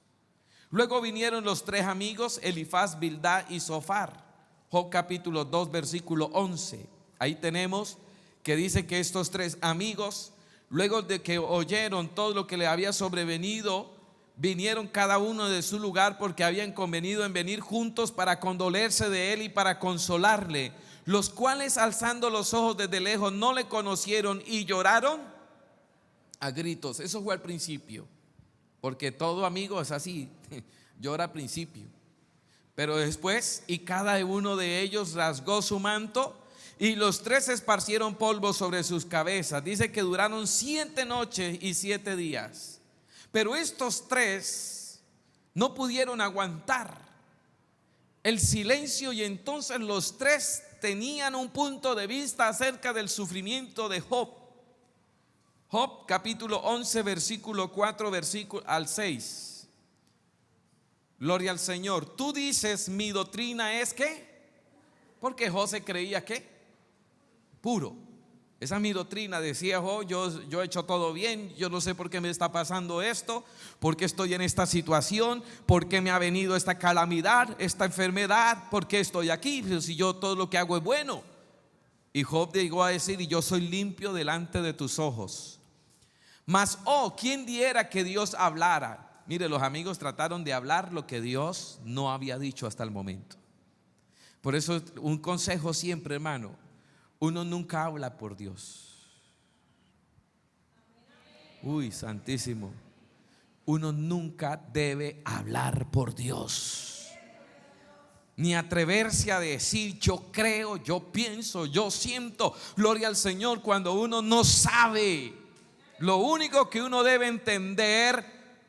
Luego vinieron los tres amigos, Elifaz, Bildad y Zofar. Job capítulo 2, versículo 11. Ahí tenemos que dice que estos tres amigos, luego de que oyeron todo lo que le había sobrevenido, vinieron cada uno de su lugar, porque habían convenido en venir juntos para condolerse de él y para consolarle. Los cuales, alzando los ojos desde lejos, no le conocieron y lloraron a gritos. Eso fue al principio, porque todo amigo es así, llora al principio. Pero después, y cada uno de ellos rasgó su manto, y los tres esparcieron polvo sobre sus cabezas. Dice que duraron 7 noches y 7 días. Pero estos tres no pudieron aguantar el silencio, y entonces los tres tenían un punto de vista acerca del sufrimiento de Job. Job capítulo 11, versículo 4 al 6. Gloria al Señor. Tú dices: mi doctrina es ¿qué? Porque Job se creía ¿qué? Puro. Esa es mi doctrina, decía Job. Yo he hecho todo bien. Yo no sé por qué me está pasando esto, por qué estoy en esta situación, por qué me ha venido esta calamidad, esta enfermedad, por qué estoy aquí, pero si yo todo lo que hago es bueno. Y Job llegó a decir: y yo soy limpio delante de tus ojos. Mas ¿quién diera que Dios hablara? Mire, los amigos trataron de hablar lo que Dios no había dicho hasta el momento. Por eso un consejo siempre, hermano: uno nunca habla por Dios. Uy, santísimo. Uno nunca debe hablar por Dios, ni atreverse a decir: yo creo, yo pienso, yo siento. Gloria al Señor, cuando uno no sabe. Lo único que uno debe entender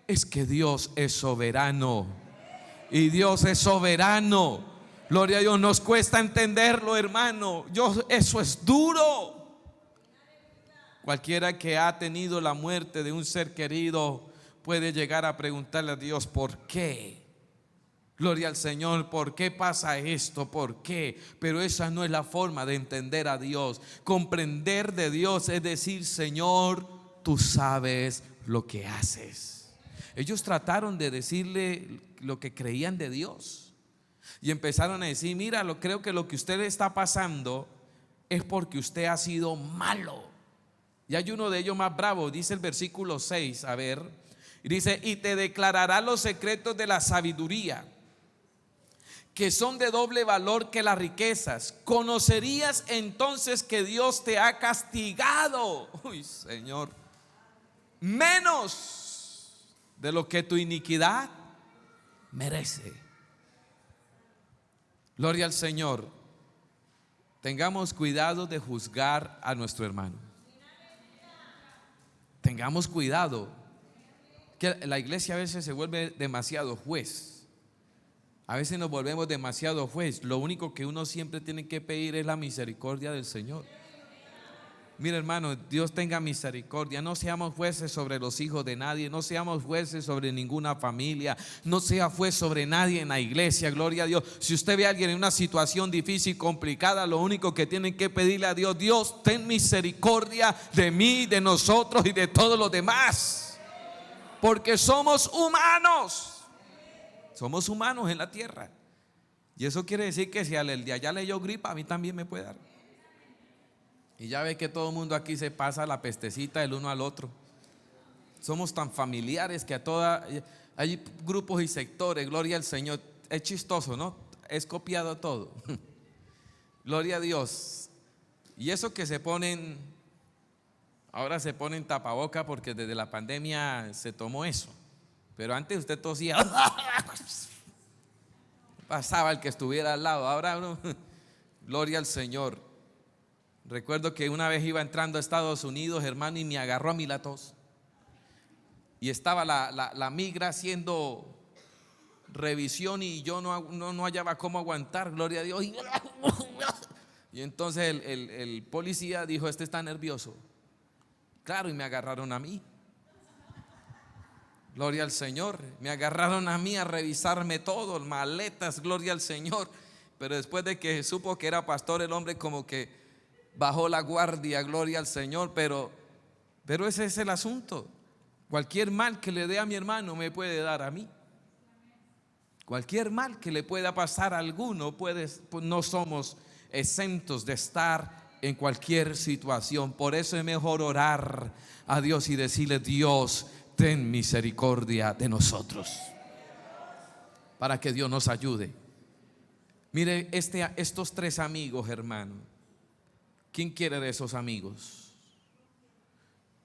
es que Dios es soberano. Y Dios es soberano. Gloria a Dios. Nos cuesta entenderlo, hermano. Eso es duro. Cualquiera que ha tenido la muerte de un ser querido puede llegar a preguntarle a Dios, ¿por qué? Gloria al Señor, ¿por qué pasa esto? ¿Por qué? Pero esa no es la forma de entender a Dios. Comprender de Dios es decir, Señor, tú sabes lo que haces. Ellos trataron de decirle lo que creían de Dios y empezaron a decir, mira, creo que lo que usted está pasando es porque usted ha sido malo. Y hay uno de ellos más bravo, dice el versículo 6, a ver, y dice, y te declarará los secretos de la sabiduría, que son de doble valor que las riquezas. Conocerías entonces que Dios te ha castigado, uy, Señor, menos de lo que tu iniquidad merece. Gloria al Señor. Tengamos cuidado de juzgar a nuestro hermano. Tengamos cuidado, que la iglesia a veces se vuelve demasiado juez. A veces nos volvemos demasiado juez. Lo único que uno siempre tiene que pedir es la misericordia del Señor. Mira, hermano, Dios tenga misericordia. No seamos jueces sobre los hijos de nadie. No seamos jueces sobre ninguna familia. No sea juez sobre nadie en la iglesia. Gloria a Dios. Si usted ve a alguien en una situación difícil, complicada, lo único que tienen que pedirle a Dios, Dios, ten misericordia de mí, de nosotros y de todos los demás. Porque somos humanos. Somos humanos en la tierra. Y eso quiere decir que si al de allá le dio gripa, a mí también me puede dar. Y ya ve que todo el mundo aquí se pasa la pestecita del uno al otro. Somos tan familiares que hay grupos y sectores, gloria al Señor. Es chistoso, ¿no? Es copiado todo. Gloria a Dios. Y eso que se ponen, ahora se ponen tapaboca porque desde la pandemia se tomó eso. Pero antes usted tosía, pasaba el que estuviera al lado. Ahora no. Gloria al Señor. Recuerdo que una vez iba entrando a Estados Unidos, hermano, y me agarró a mí la tos. Y estaba la migra haciendo revisión y yo no hallaba cómo aguantar, gloria a Dios. Y entonces el policía dijo, este está nervioso. Claro, y me agarraron a mí. Gloria al Señor. Me agarraron a mí a revisarme todo, maletas, gloria al Señor. Pero después de que supo que era pastor, el hombre como que bajó la guardia, gloria al Señor, pero ese es el asunto. Cualquier mal que le dé a mi hermano me puede dar a mí. Cualquier mal que le pueda pasar a alguno no somos exentos de estar en cualquier situación. Por eso es mejor orar a Dios y decirle, Dios, ten misericordia de nosotros, para que Dios nos ayude. Mire, estos tres amigos, hermano, ¿quién quiere de esos amigos?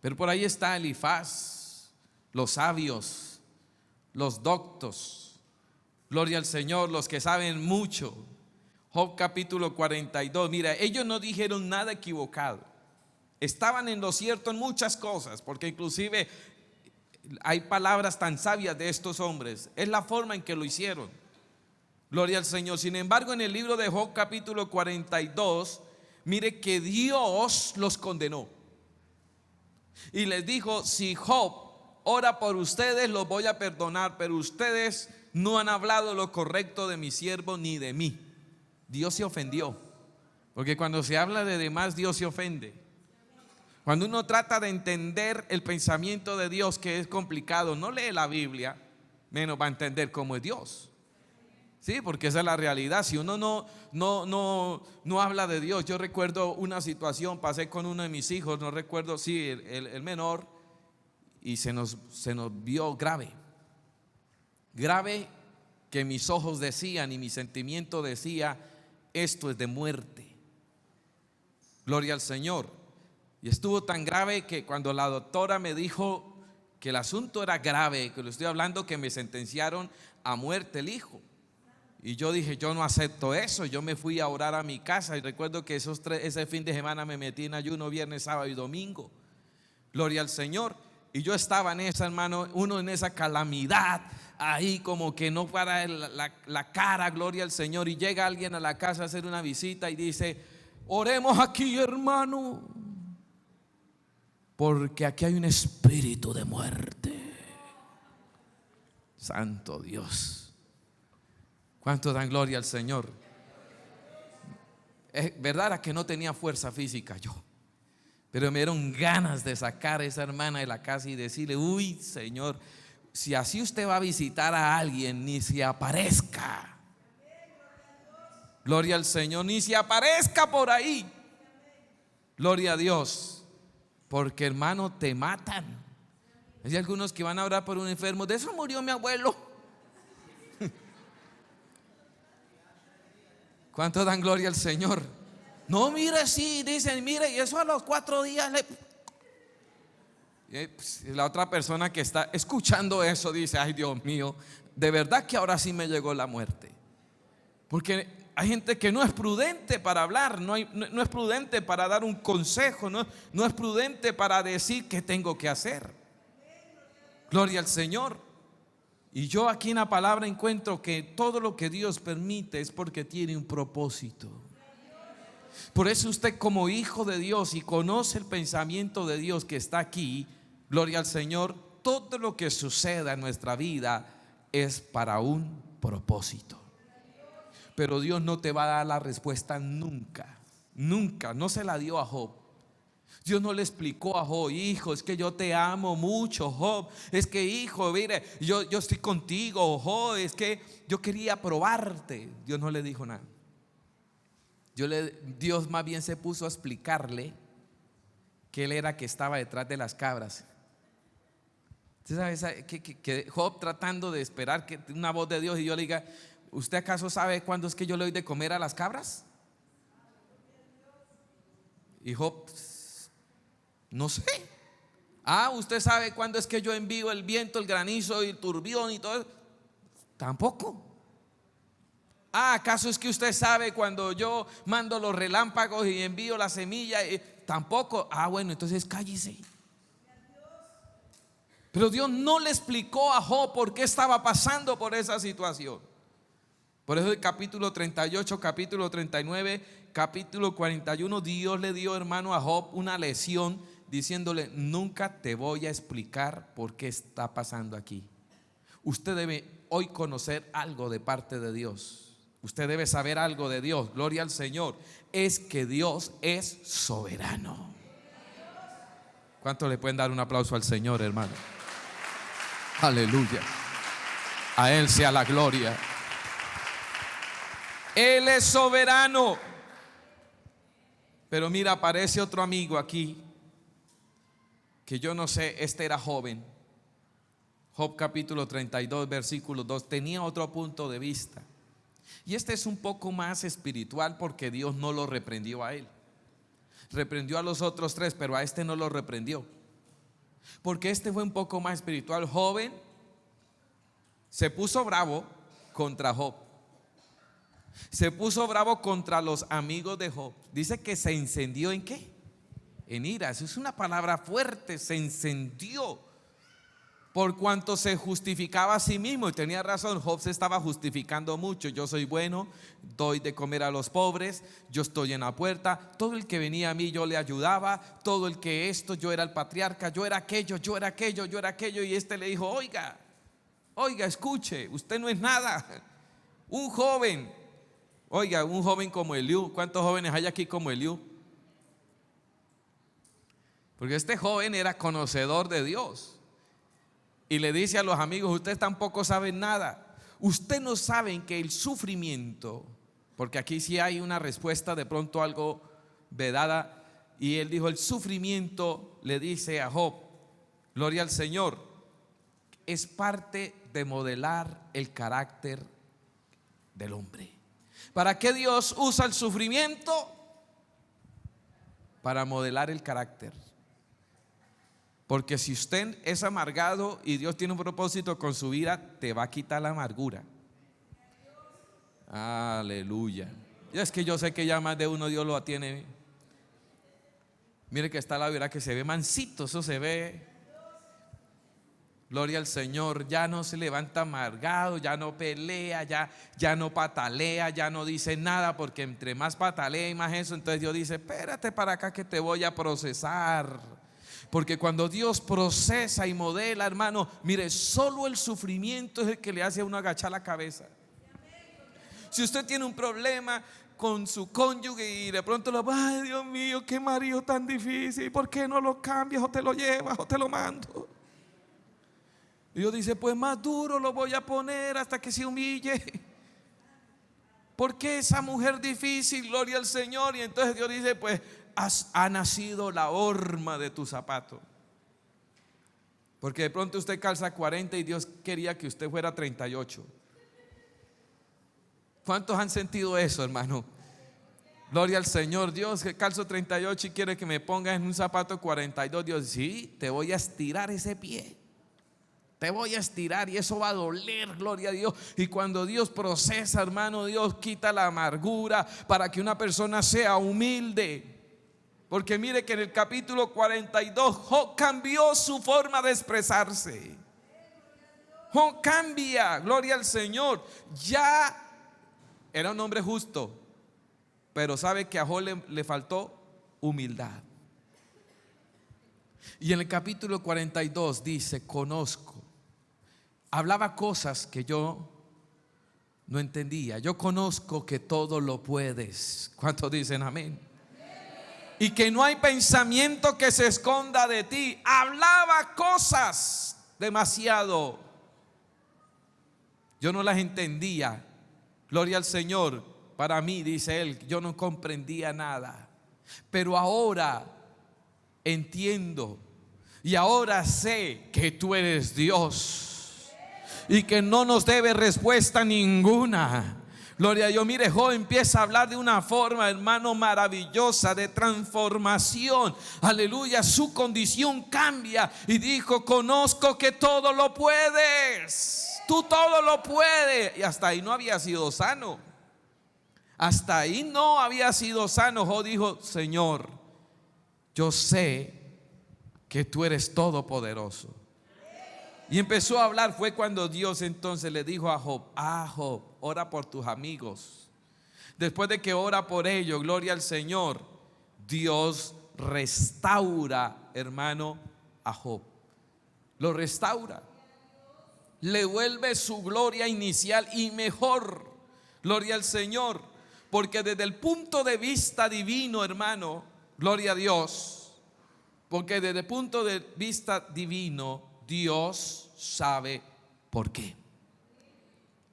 Pero por ahí está Elifaz, los sabios, los doctos, gloria al Señor, los que saben mucho. Job capítulo 42, mira, ellos no dijeron nada equivocado. Estaban en lo cierto en muchas cosas, porque inclusive hay palabras tan sabias de estos hombres. Es la forma en que lo hicieron. Gloria al Señor. Sin embargo, en el libro de Job capítulo 42, mire que Dios los condenó y les dijo, si Job ora por ustedes, los voy a perdonar, pero ustedes no han hablado lo correcto de mi siervo ni de mí. Dios se ofendió, porque cuando se habla de demás, Dios se ofende. Cuando uno trata de entender el pensamiento de Dios, que es complicado, no lee la Biblia, menos va a entender cómo es Dios. Sí, porque esa es la realidad. Si uno no habla de Dios. Yo recuerdo una situación, pasé con uno de mis hijos, no recuerdo, sí, el menor, y se nos vio grave, que mis ojos decían y mi sentimiento decía, esto es de muerte. Gloria al Señor. Y estuvo tan grave que cuando la doctora me dijo que el asunto era grave, que lo estoy hablando, que me sentenciaron a muerte el hijo. Y yo dije, yo no acepto eso. Yo me fui a orar a mi casa y recuerdo que ese fin de semana me metí en ayuno viernes, sábado y domingo. Gloria al Señor. Y yo estaba en esa, hermano, uno en esa calamidad, ahí como que no para la cara, gloria al Señor. Y llega alguien a la casa a hacer una visita y dice, oremos aquí, hermano. porque aquí hay un espíritu de muerte. Santo Dios. ¿Cuánto dan gloria al Señor? Es verdad era que no tenía fuerza física yo, pero me dieron ganas de sacar a esa hermana de la casa y decirle: uy, Señor, si así usted va a visitar a alguien, ni se aparezca. Gloria al Señor, ni se aparezca por ahí. Gloria a Dios, porque hermano, te matan. Hay algunos que van a orar por un enfermo: de eso murió mi abuelo. ¿Cuánto dan gloria al Señor? No, mire, sí, dicen, mire, y eso a los 4 días la otra persona que está escuchando eso dice: ay, Dios mío, de verdad que ahora sí me llegó la muerte. Porque hay gente que no es prudente para hablar, no es prudente para dar un consejo, no es prudente para decir qué tengo que hacer. Gloria al Señor. Y yo aquí en la palabra encuentro que todo lo que Dios permite es porque tiene un propósito. Por eso usted, como hijo de Dios y conoce el pensamiento de Dios que está aquí, gloria al Señor, todo lo que suceda en nuestra vida es para un propósito. Pero Dios no te va a dar la respuesta nunca, nunca. No se la dio a Job. Dios no le explicó a Job: hijo, es que yo te amo mucho, Job. Es que, hijo, mire, yo estoy contigo, Job. Es que yo quería probarte. Dios no le dijo nada. Dios más bien se puso a explicarle que él era que estaba detrás de las cabras. ¿Usted sabe que Job tratando de esperar que una voz de Dios y yo le diga: ¿usted acaso sabe cuándo es que yo le doy de comer a las cabras? Y Job: no sé. ¿Usted sabe cuándo es que yo envío el viento, el granizo y el turbión y todo eso? Tampoco. ¿Acaso es que usted sabe cuando yo mando los relámpagos y envío la semilla? Tampoco. Bueno, entonces cállese. Pero Dios no le explicó a Job por qué estaba pasando por esa situación. Por eso el capítulo 38, capítulo 39, capítulo 41, Dios le dio, hermano, a Job una lección diciéndole: nunca te voy a explicar por qué está pasando aquí. Usted debe hoy conocer algo de parte de Dios. Usted debe saber algo de Dios. Gloria al Señor. Es que Dios es soberano. ¿Cuánto le pueden dar un aplauso al Señor, hermano? Aleluya. A Él sea la gloria. Él es soberano. Pero mira, aparece otro amigo aquí que yo no sé, este era joven. Job capítulo 32, versículo 2. Tenía otro punto de vista. Y este es un poco más espiritual porque Dios no lo reprendió a él. Reprendió a los otros 3, pero a este no lo reprendió. Porque este fue un poco más espiritual. Joven se puso bravo contra Job. Se puso bravo contra los amigos de Job. Dice que se encendió ¿en qué? En ira. Eso es una palabra fuerte. Se encendió por cuanto se justificaba a sí mismo. Y tenía razón, Job se estaba justificando mucho. Yo soy bueno, doy de comer a los pobres, yo estoy en la puerta, todo el que venía a mí yo le ayudaba, todo el que esto, yo era el patriarca, yo era aquello, yo era aquello, yo era aquello. Y este le dijo: oiga, escuche, usted no es nada. Un joven, oiga, un joven como Eliú. ¿Cuántos jóvenes hay aquí como Eliú? Porque este joven era conocedor de Dios. Y le dice a los amigos: ustedes tampoco saben nada. Ustedes no saben que el sufrimiento, porque aquí sí hay una respuesta de pronto algo vedada. Y él dijo: el sufrimiento, le dice a Job, gloria al Señor, es parte de modelar el carácter del hombre. ¿Para qué Dios usa el sufrimiento? Para modelar el carácter. Porque si usted es amargado y Dios tiene un propósito con su vida, te va a quitar la amargura. Aleluya. Y es que yo sé que ya más de uno Dios lo atiene. Mire que está la verdad que se ve mansito, eso se ve. Gloria al Señor. Ya no se levanta amargado, ya no pelea, ya no patalea, ya no dice nada, porque entre más patalea y más eso, entonces Dios dice: espérate para acá que te voy a procesar. Porque cuando Dios procesa y modela, hermano, mire, solo el sufrimiento es el que le hace a uno agachar la cabeza. Si usted tiene un problema con su cónyuge y de pronto ay, Dios mío, qué marido tan difícil, ¿por qué no lo cambias o te lo llevas o te lo mando? Y Dios dice, pues más duro lo voy a poner hasta que se humille. ¿Por qué esa mujer difícil? Gloria al Señor. Y entonces Dios dice, pues ha nacido la horma de tu zapato. Porque de pronto usted calza 40 y Dios quería que usted fuera 38. ¿Cuántos han sentido eso, hermano? Gloria al Señor. Dios, que calzo 38 y quiere que me ponga en un zapato 42. Dios, sí, te voy a estirar ese pie. Te voy a estirar y eso va a doler, gloria a Dios. Y cuando Dios procesa, hermano, Dios quita la amargura para que una persona sea humilde. Porque mire que en el capítulo 42 Job cambió su forma de expresarse. Job cambia, gloria al Señor. Ya era un hombre justo, pero sabe que a Job le faltó humildad. Y en el capítulo 42 dice, conozco. Hablaba cosas que yo no entendía. Yo conozco que todo lo puedes. ¿Cuántos dicen amén? Y que no hay pensamiento que se esconda de ti. Hablaba cosas demasiado. Yo no las entendía. Gloria al Señor. Para mí, dice él, yo no comprendía nada. Pero ahora entiendo. Y ahora sé que tú eres Dios. Y que no nos debe respuesta ninguna. Gloria a Dios. Mire, Job empieza a hablar de una forma, hermano, maravillosa de transformación. Aleluya, su condición cambia y dijo, conozco que todo lo puedes. Tú todo lo puedes. Y hasta ahí no había sido sano. Hasta ahí no había sido sano. Job dijo, Señor, yo sé que tú eres todopoderoso. Y empezó a hablar. Fue cuando Dios entonces le dijo a Job, Job, ora por tus amigos. Después de que ora por ellos, gloria al Señor, Dios restaura, hermano, a Job. Lo restaura. Le vuelve su gloria inicial y mejor. Gloria al Señor. Porque desde el punto de vista divino, hermano, gloria a Dios. Porque desde el punto de vista divino, Dios sabe por qué.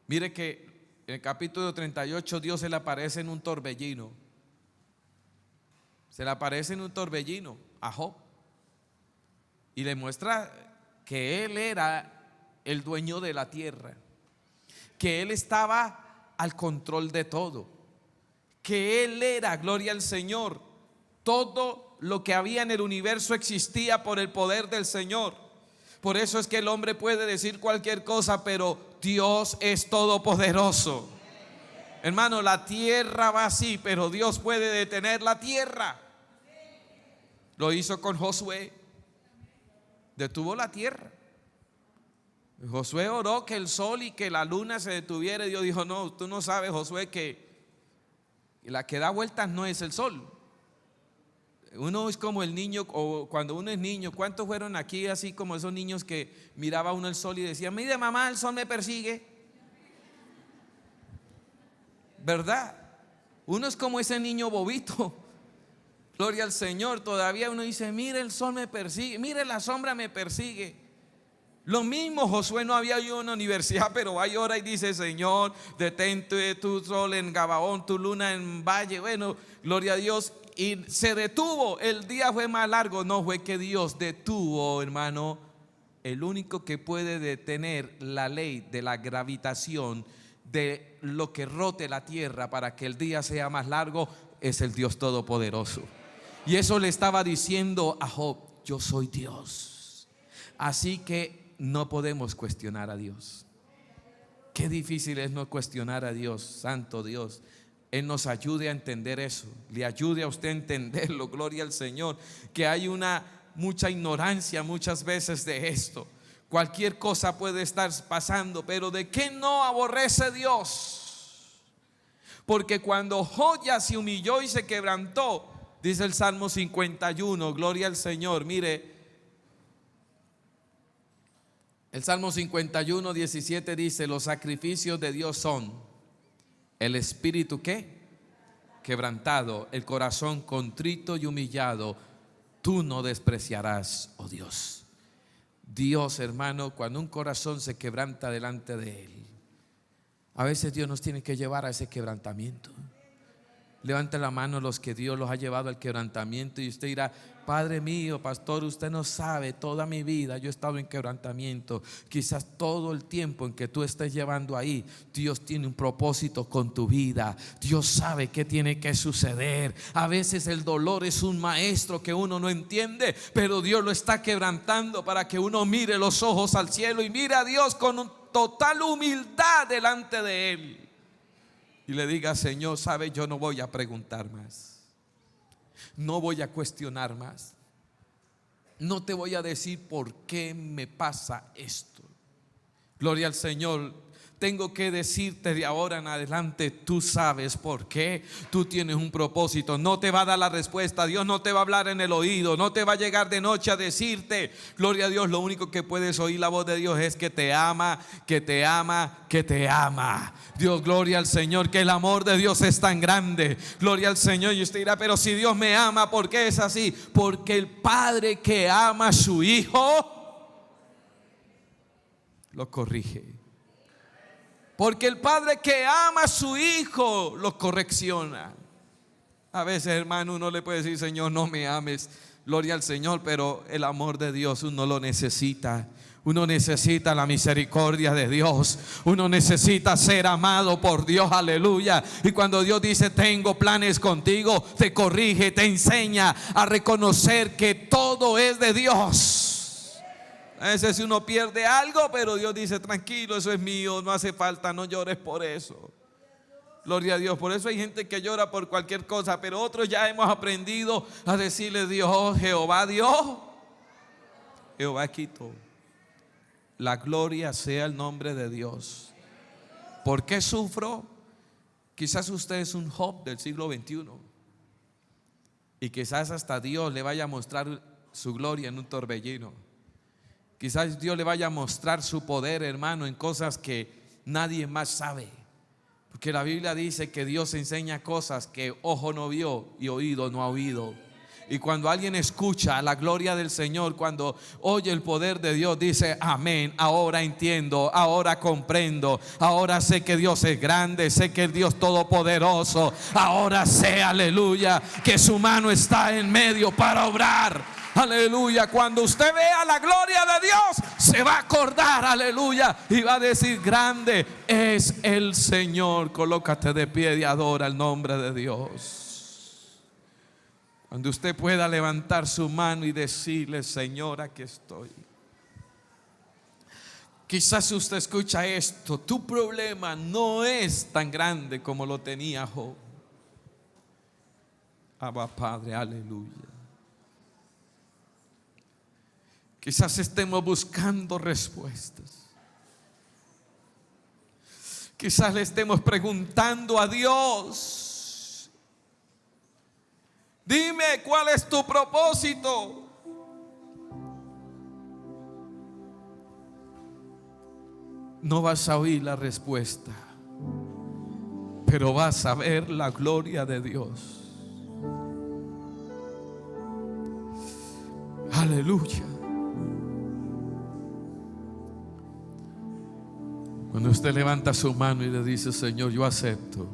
Mire que en el capítulo 38 Dios se le aparece en un torbellino. Se le aparece en un torbellino a Job y le muestra que él era el dueño de la tierra, que él estaba al control de todo, que él era, gloria al Señor, todo lo que había en el universo existía por el poder del Señor. Por eso es que el hombre puede decir cualquier cosa, pero Dios es todopoderoso. Hermano, la tierra va así, pero Dios puede detener la tierra. Lo hizo con Josué. Detuvo la tierra. Josué oró que el sol y que la luna se detuviera. Y Dios dijo, no, tú no sabes, Josué, que la que da vueltas no es el sol. Uno es como el niño, o cuando uno es niño. ¿Cuántos fueron aquí así como esos niños que miraba uno el sol y decía, mire mamá, el sol me persigue? ¿Verdad? Uno es como ese niño bobito. Gloria al Señor. Todavía uno dice, mire el sol me persigue, mire la sombra me persigue. Lo mismo Josué no había ido a una universidad, pero va y ora y dice, Señor, detente tu sol en Gabaón, tu luna en Valle. Bueno, gloria a Dios. Y se detuvo. El día fue más largo. No, fue que Dios detuvo, hermano. El único que puede detener la ley de la gravitación, de lo que rote la tierra para que el día sea más largo, es el Dios todopoderoso. Y eso le estaba diciendo a Job, yo soy Dios. Así que no podemos cuestionar a Dios. Qué difícil es no cuestionar a Dios, santo Dios. Él nos ayude a entender eso, le ayude a usted a entenderlo, gloria al Señor, que hay mucha ignorancia muchas veces de esto. Cualquier cosa puede estar pasando, pero ¿de qué no aborrece Dios? Porque cuando Job ya se humilló y se quebrantó, dice el Salmo 51, gloria al Señor, mire, El Salmo 51, 17 dice: los sacrificios de Dios son el espíritu ¿qué? Quebrantado, el corazón contrito y humillado, tú no despreciarás, oh Dios. Dios, hermano, cuando un corazón se quebranta delante de Él, a veces Dios nos tiene que llevar a ese quebrantamiento. Levante la mano los que Dios los ha llevado al quebrantamiento. Y usted dirá: Padre mío, pastor, usted no sabe, toda mi vida yo he estado en quebrantamiento. Quizás todo el tiempo en que tú estés llevando ahí, Dios tiene un propósito con tu vida. Dios sabe qué tiene que suceder. A veces el dolor es un maestro que uno no entiende, pero Dios lo está quebrantando para que uno mire los ojos al cielo y mire a Dios con total humildad delante de Él. Y le diga: Señor, sabe, yo no voy a preguntar más, no voy a cuestionar más, no te voy a decir por qué me pasa esto. Gloria al Señor. Tengo que decirte de ahora en adelante: tú sabes por qué, tú tienes un propósito. No te va a dar la respuesta, Dios no te va a hablar en el oído, no te va a llegar de noche a decirte. Gloria a Dios, lo único que puedes oír la voz de Dios es que te ama, que te ama, que te ama. Dios, gloria al Señor, que el amor de Dios es tan grande. Gloria al Señor. Y usted dirá: pero si Dios me ama, ¿por qué es así? Porque el padre que ama a su hijo lo corrige. Porque el padre que ama a su hijo lo correcciona. A veces, hermano, uno le puede decir: Señor, no me ames. Gloria al Señor, pero el amor de Dios uno lo necesita. Uno necesita la misericordia de Dios. Uno necesita ser amado por Dios, aleluya. Y cuando Dios dice: tengo planes contigo, te corrige, te enseña a reconocer que todo es de Dios. A veces uno pierde algo, pero Dios dice: tranquilo, eso es mío, no hace falta, no llores por eso. Gloria a Dios. Por eso hay gente que llora por cualquier cosa, pero otros ya hemos aprendido a decirle: Dios, Jehová dio, Jehová quitó. La gloria sea el nombre de Dios. ¿Por qué sufro? Quizás usted es un Job del siglo XXI y quizás hasta Dios le vaya a mostrar su gloria en un torbellino. Quizás Dios le vaya a mostrar su poder, hermano, en cosas que nadie más sabe. Porque la Biblia dice que Dios enseña cosas que ojo no vio y oído no ha oído. Y cuando alguien escucha la gloria del Señor, cuando oye el poder de Dios, dice: amén, ahora entiendo, ahora comprendo, ahora sé que Dios es grande, sé que es Dios todopoderoso, ahora sé, aleluya, que su mano está en medio para obrar. Aleluya. Cuando usted vea la gloria de Dios, se va a acordar, aleluya, y va a decir: grande es el Señor. Colócate de pie y adora el nombre de Dios. Cuando usted pueda levantar su mano y decirle: Señor, aquí estoy. Quizás usted escucha esto: tu problema no es tan grande como lo tenía Job. Abba Padre, aleluya. Quizás estemos buscando respuestas. Quizás le estemos preguntando a Dios: dime cuál es tu propósito. No vas a oír la respuesta, pero vas a ver la gloria de Dios. Aleluya. Cuando usted levanta su mano y le dice: Señor, yo acepto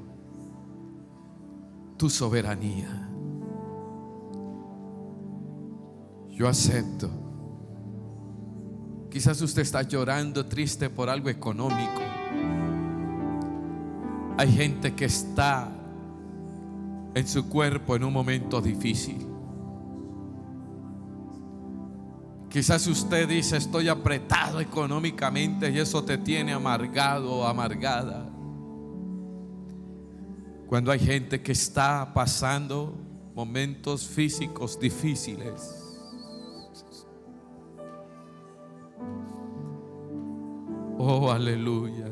tu soberanía, yo acepto. Quizás usted está llorando, triste por algo económico. Hay gente que está en su cuerpo en un momento difícil. Quizás usted dice: estoy apretado económicamente, y eso te tiene amargado o amargada. Cuando hay gente que está pasando momentos físicos difíciles, oh, aleluya.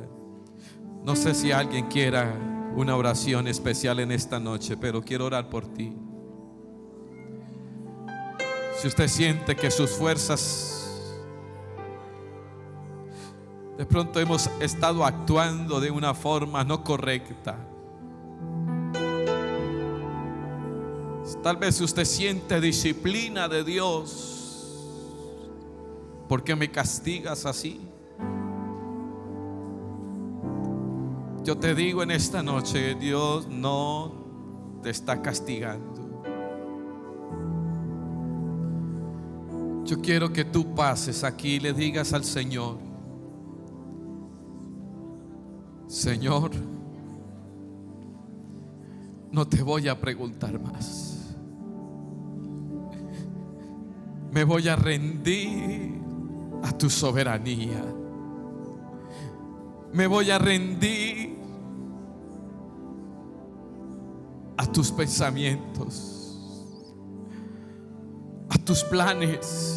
No sé si alguien quiera una oración especial en esta noche, pero quiero orar por ti. Si usted siente que sus fuerzas De pronto hemos estado actuando de una forma no correcta. Tal vez usted siente disciplina de Dios. ¿Por qué me castigas así? Yo te digo en esta noche, Dios no te está castigando. Yo quiero que tú pases aquí y le digas al Señor: Señor, no te voy a preguntar más. Me voy a rendir a tu soberanía. Me voy a rendir a tus pensamientos, a tus planes.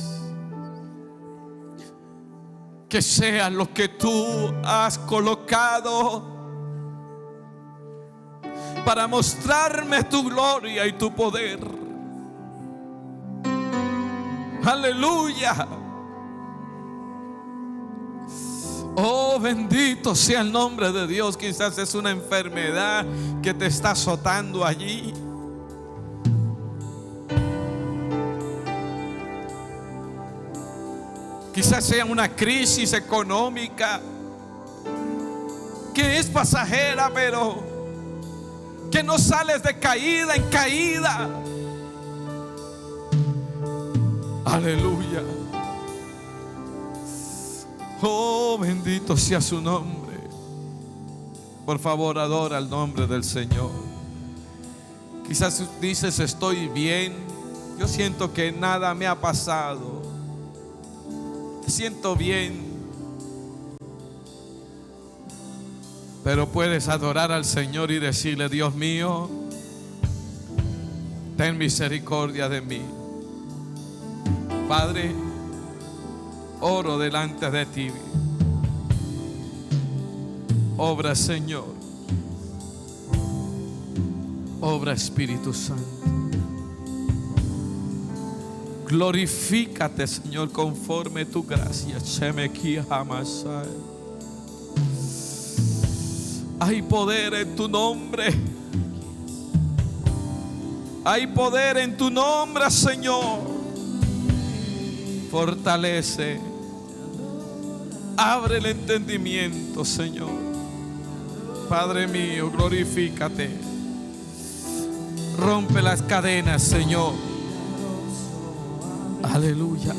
Que sea lo que tú has colocado para mostrarme tu gloria y tu poder. Aleluya. Oh, bendito sea el nombre de Dios. Quizás es una enfermedad que te está azotando allí. Quizás sea una crisis económica que es pasajera, pero que no sales de caída en caída. Aleluya. Oh, bendito sea su nombre. Por favor, adora el nombre del Señor. Quizás dices: estoy bien, yo siento que nada me ha pasado, me siento bien. Pero puedes adorar al Señor y decirle: Dios mío, ten misericordia de mí. Padre, oro delante de ti. Obra, Señor. Obra, Espíritu Santo. Glorifícate, Señor, conforme tu gracia. Hay poder en tu nombre. Hay poder en tu nombre, Señor. Fortalece, abre el entendimiento, Señor. Padre mío, glorifícate. Rompe las cadenas, Señor. Aleluya.